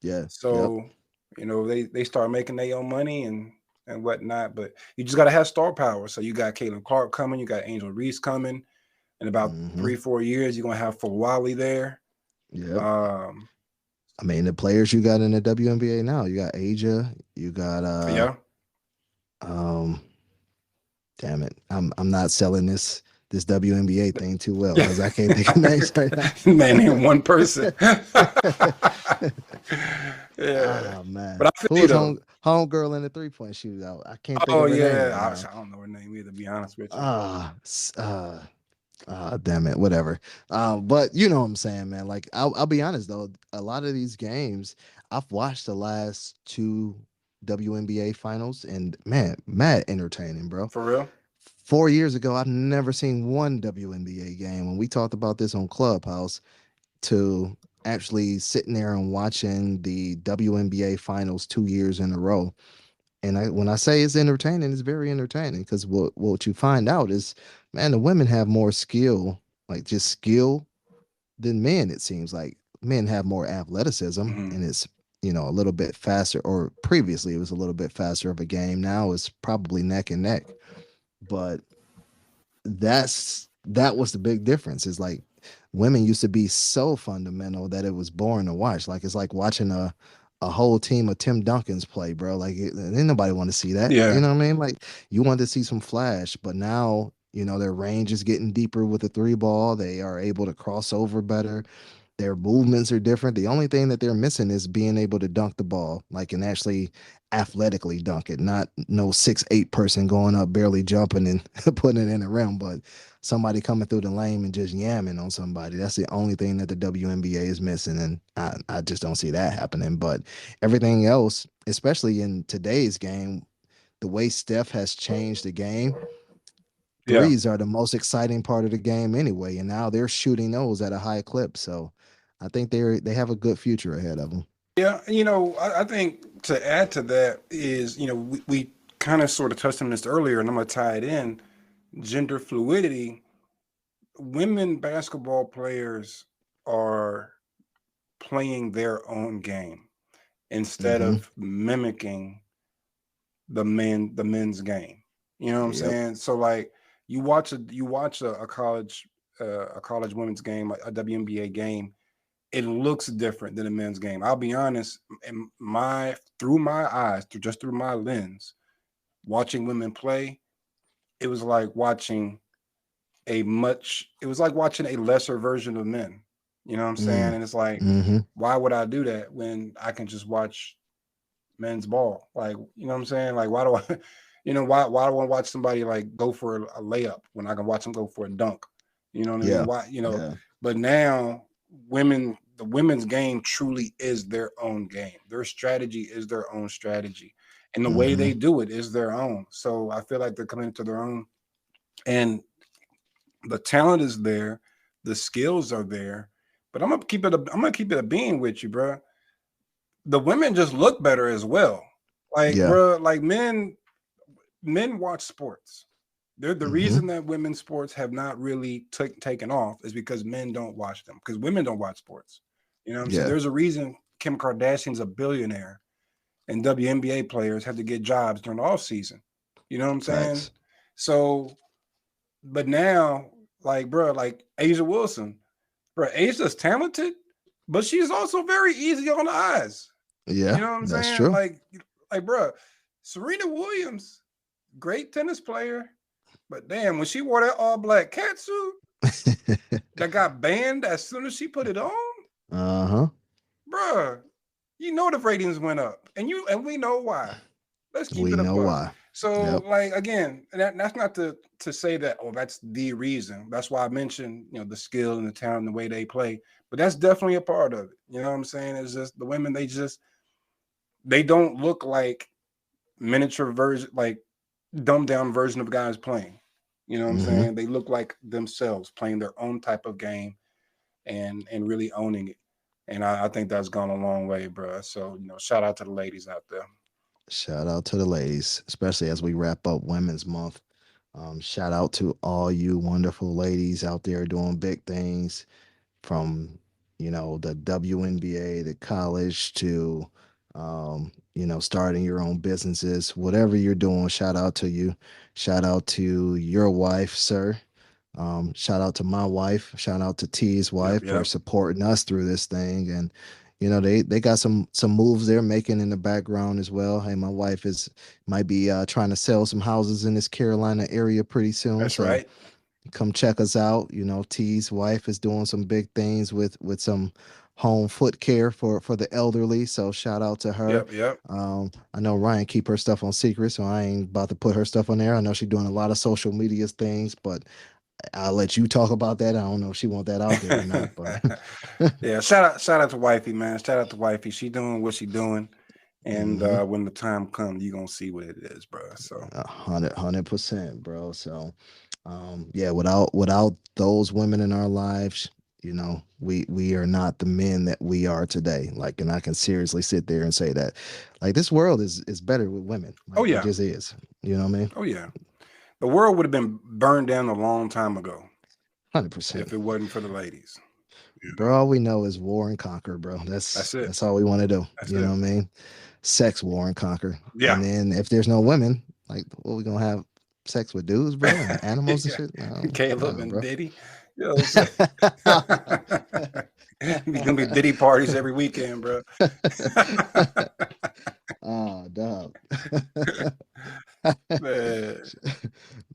Yeah. Yep. So, they start making their own money and and whatnot. But you just gotta have star power. So you got Caitlin Clark coming, you got Angel Reese coming. In about Hmm. 3-4 years, you're gonna have Fawali there. Yep. Um, I mean, the players you got in the WNBA now, you got Asia, you got yeah. um damn it. I'm not selling this WNBA thing too well Yeah. because I can't think of names right now. Man, name one person. Yeah. Ah man. But I Who feel you was though. home girl in the 3-point shootout? I can't think Oh of her name yeah. right now. I don't know her name either, to be honest with you. Ah, damn it, whatever. But you know what I'm saying, man. Like, I'll be honest though, a lot of these games, I've watched the last two WNBA finals, and man, mad entertaining, bro. For real? 4 years ago, I've never seen one WNBA game. When we talked about this on Clubhouse, to actually sitting there and watching the WNBA finals 2 years in a row. And when I say it's entertaining, it's very entertaining because what you find out is, man, the women have more skill, like just skill, than men. It seems like men have more athleticism, Hmm. and it's a little bit faster. Or previously, it was a little bit faster of a game. Now it's probably neck and neck. But that was the big difference. Is like women used to be so fundamental that it was boring to watch. Like it's like watching a whole team of Tim Duncans play, bro. Like ain't nobody want to see that. You Yeah. know what I mean? Like you want to see some flash, but now their range is getting deeper with the three ball. They are able to cross over better. Their movements are different. The only thing that they're missing is being able to dunk the ball, like and actually athletically dunk it, not no 6'8" person going up barely jumping and putting it in the rim, but somebody coming through the lane and just yamming on somebody. That's the only thing that the WNBA is missing, and I just don't see that happening. But everything else, especially in today's game, the way Steph has changed the game, Yeah. threes are the most exciting part of the game anyway, and now they're shooting those at a high clip. So I think they have a good future ahead of them. Yeah. I think to add to that is, we kind of sort of touched on this earlier, and I'm gonna tie it in. Gender fluidity. Women basketball players are playing their own game instead Hmm. of mimicking the men's game. You know what I'm Yep. saying? So like you watch a college women's game, a WNBA game, it looks different than a men's game. I'll be honest, in my through my eyes, through my lens, watching women play, it was like watching it was like watching a lesser version of men. You know what I'm saying? Mm. And it's like, Hmm. why would I do that when I can just watch men's ball? Like, you know what I'm saying? Like, why do I, why do I want to watch somebody like go for a layup when I can watch them go for a dunk? You know what I mean? Yeah. Why? Yeah. But now the women's game truly is their own game. Their strategy is their own strategy. And the way Hmm. they do it is their own. So I feel like they're coming into their own. And the talent is there, the skills are there. But I'm gonna keep it a being with you, bro. The women just look better as well. Like, Yeah. bro, like men watch sports. They're the Hmm. reason that women's sports have not really taken off is because men don't watch them. Because women don't watch sports. You know what I'm saying? Yeah. There's a reason Kim Kardashian's a billionaire and WNBA players have to get jobs during the off season. You know what I'm saying? Facts. So, but now, like, bro, like Asia Wilson, bro, Asia's talented, but she's also very easy on the eyes. You Yeah. know what I'm That's saying? true. Like, bro, Serena Williams, great tennis player, but damn, when she wore that all black catsuit that got banned as soon as she put it on, Uh-huh. bro, you know the ratings went up, and we know why. Let's keep We it a know buck. why. So, Yep. like again, that's not to say that that's the reason. That's why I mentioned the skill and the talent, and the way they play. But that's definitely a part of it. You know what I'm saying? It's just the women. They don't look like miniature version, like dumbed down version of guys playing. You know what I'm Hmm. saying? They look like themselves playing their own type of game and really owning it. And I think that's gone a long way, bro. So shout out to the ladies out there. Shout out to the ladies, especially as we wrap up Women's Month. Shout out to all you wonderful ladies out there doing big things, from the WNBA to college to Starting your own businesses, whatever you're doing. Shout out to you. Shout out to your wife, sir. Shout out to my wife. Shout out to T's Yep, wife for yep. supporting us through this thing. And they got some moves they're making in the background as well. Hey, my wife might be trying to sell some houses in this Carolina area pretty soon. That's So right. come check us out. T's wife is doing some big things with some home foot care for the elderly. So shout out to her. Yep, yep. I know Ryan keep her stuff on secret, so I ain't about to put her stuff on there. I know she's doing a lot of social media things, but I'll let you talk about that. I don't know if she want that out there or not, but Yeah, shout out to wifey, man. Shout out to wifey. She doing what she doing. And Mhm. when the time comes, you're gonna see what it is, bro. So 100%, bro. So, yeah, without those women in our lives, we are not the men that we are today. Like, and I can seriously sit there and say that, like, this world is better with women. oh Like, it yeah, just is. You know what I mean? oh yeah. The world would have been burned down a long time ago Hundred if percent, it wasn't for the ladies. You bro. know, All we know is war and conquer, bro. that's it. That's all we want to do. That's You know it. what I mean? Sex, war, and conquer. Yeah. And then if there's no women, like, what we gonna have sex with dudes, bro, and animals and Yeah. shit? No, Caleb no, and bro. Diddy. You know what I'm saying? It's gonna be Diddy parties every weekend, bro. Oh, dog. Man,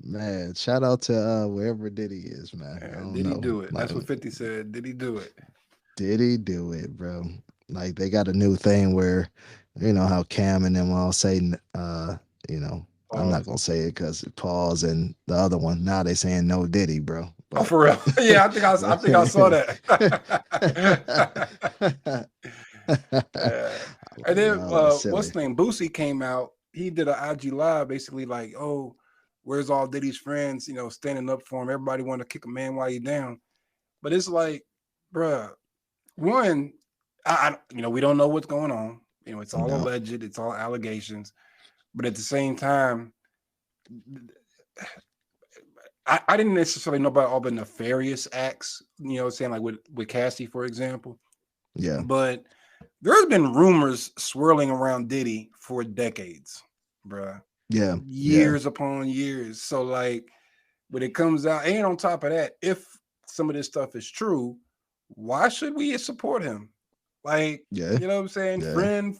Man, shout out to wherever Diddy is, man. I don't did he know. do it? Like, That's what 50 said. Did he do it? did he do it, bro? Like, they got a new thing where, how Cam and them all say, you know, I'm not Pause. gonna say it because pause and the other one. Now they saying no Diddy, bro. Oh, But for real? Yeah, I think I saw that. Yeah. And like, then y'all are what's silly. the name? Boosie came out. He did an IG live, basically like, "Oh, where's all Diddy's friends? Standing up for him. Everybody want to kick a man while you down." But it's like, bruh, one, we don't know what's going on. It's all No. alleged. It's all allegations. But at the same time, I didn't necessarily know about all the nefarious acts. Saying like with Cassie, for example. Yeah. But there's been rumors swirling around Diddy for decades, bruh. Yeah. Yeah. Years upon years. So like when it comes out, and on top of that, if some of this stuff is true, why should we support him? Like, Yeah. you know what I'm saying? Yeah. Friend,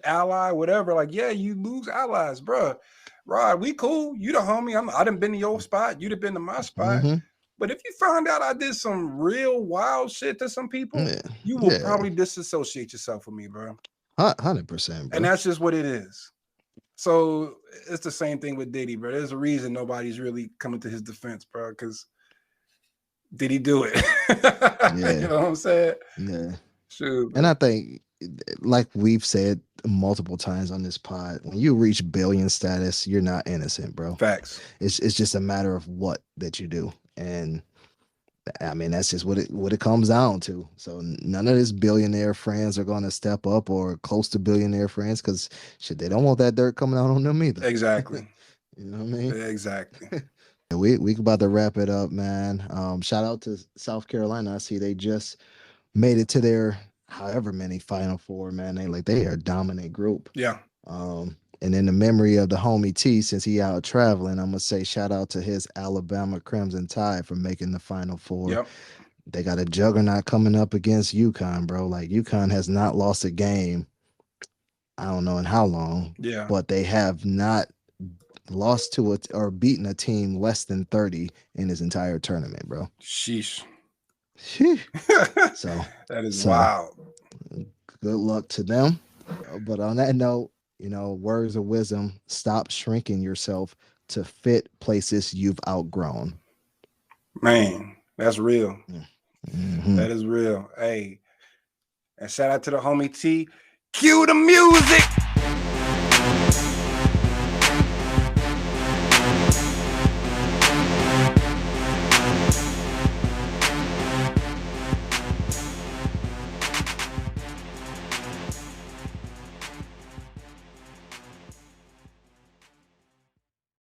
ally, whatever. Like, yeah, you lose allies, bruh. Rod, we cool. You the homie. I done been to your spot. You'd have been to my spot. Mm-hmm. But if you find out I did some real wild shit to some people, Yeah. you will Yeah. probably disassociate yourself from me, bro. 100%, And bro. that's just what it is. So it's the same thing with Diddy, bro. There's a reason nobody's really coming to his defense, bro, because did he do it? Yeah. You know what I'm saying? Yeah. Shoot, And I bro. think, like we've said multiple times on this pod, when you reach billion status, you're not innocent, bro. Facts. It's just a matter of what that you do. And I mean, that's just what it comes down to. So none of his billionaire friends are going to step up or close to billionaire friends because shit, they don't want that dirt coming out on them either. Exactly. You know what I mean? Exactly. Yeah, we about to wrap it up, man. Shout out to South Carolina. I see they just made it to their however many Final Four, man. They are a dominant group. Yeah. And in the memory of the homie T, since he out traveling, I'm gonna say shout out to his Alabama Crimson Tide for making the Final Four. Yep. They got a juggernaut coming up against UConn, bro. Like UConn has not lost a game, I don't know in how long, Yeah. but they have not lost to it or beaten a team less than 30 in his entire tournament, bro. Sheesh. Phew. So that is so wild. good luck to them. But on that note, words of wisdom: stop shrinking yourself to fit places you've outgrown. Man, that's real. Mm-hmm. That is real. Hey, and shout out to the homie T. Cue the music.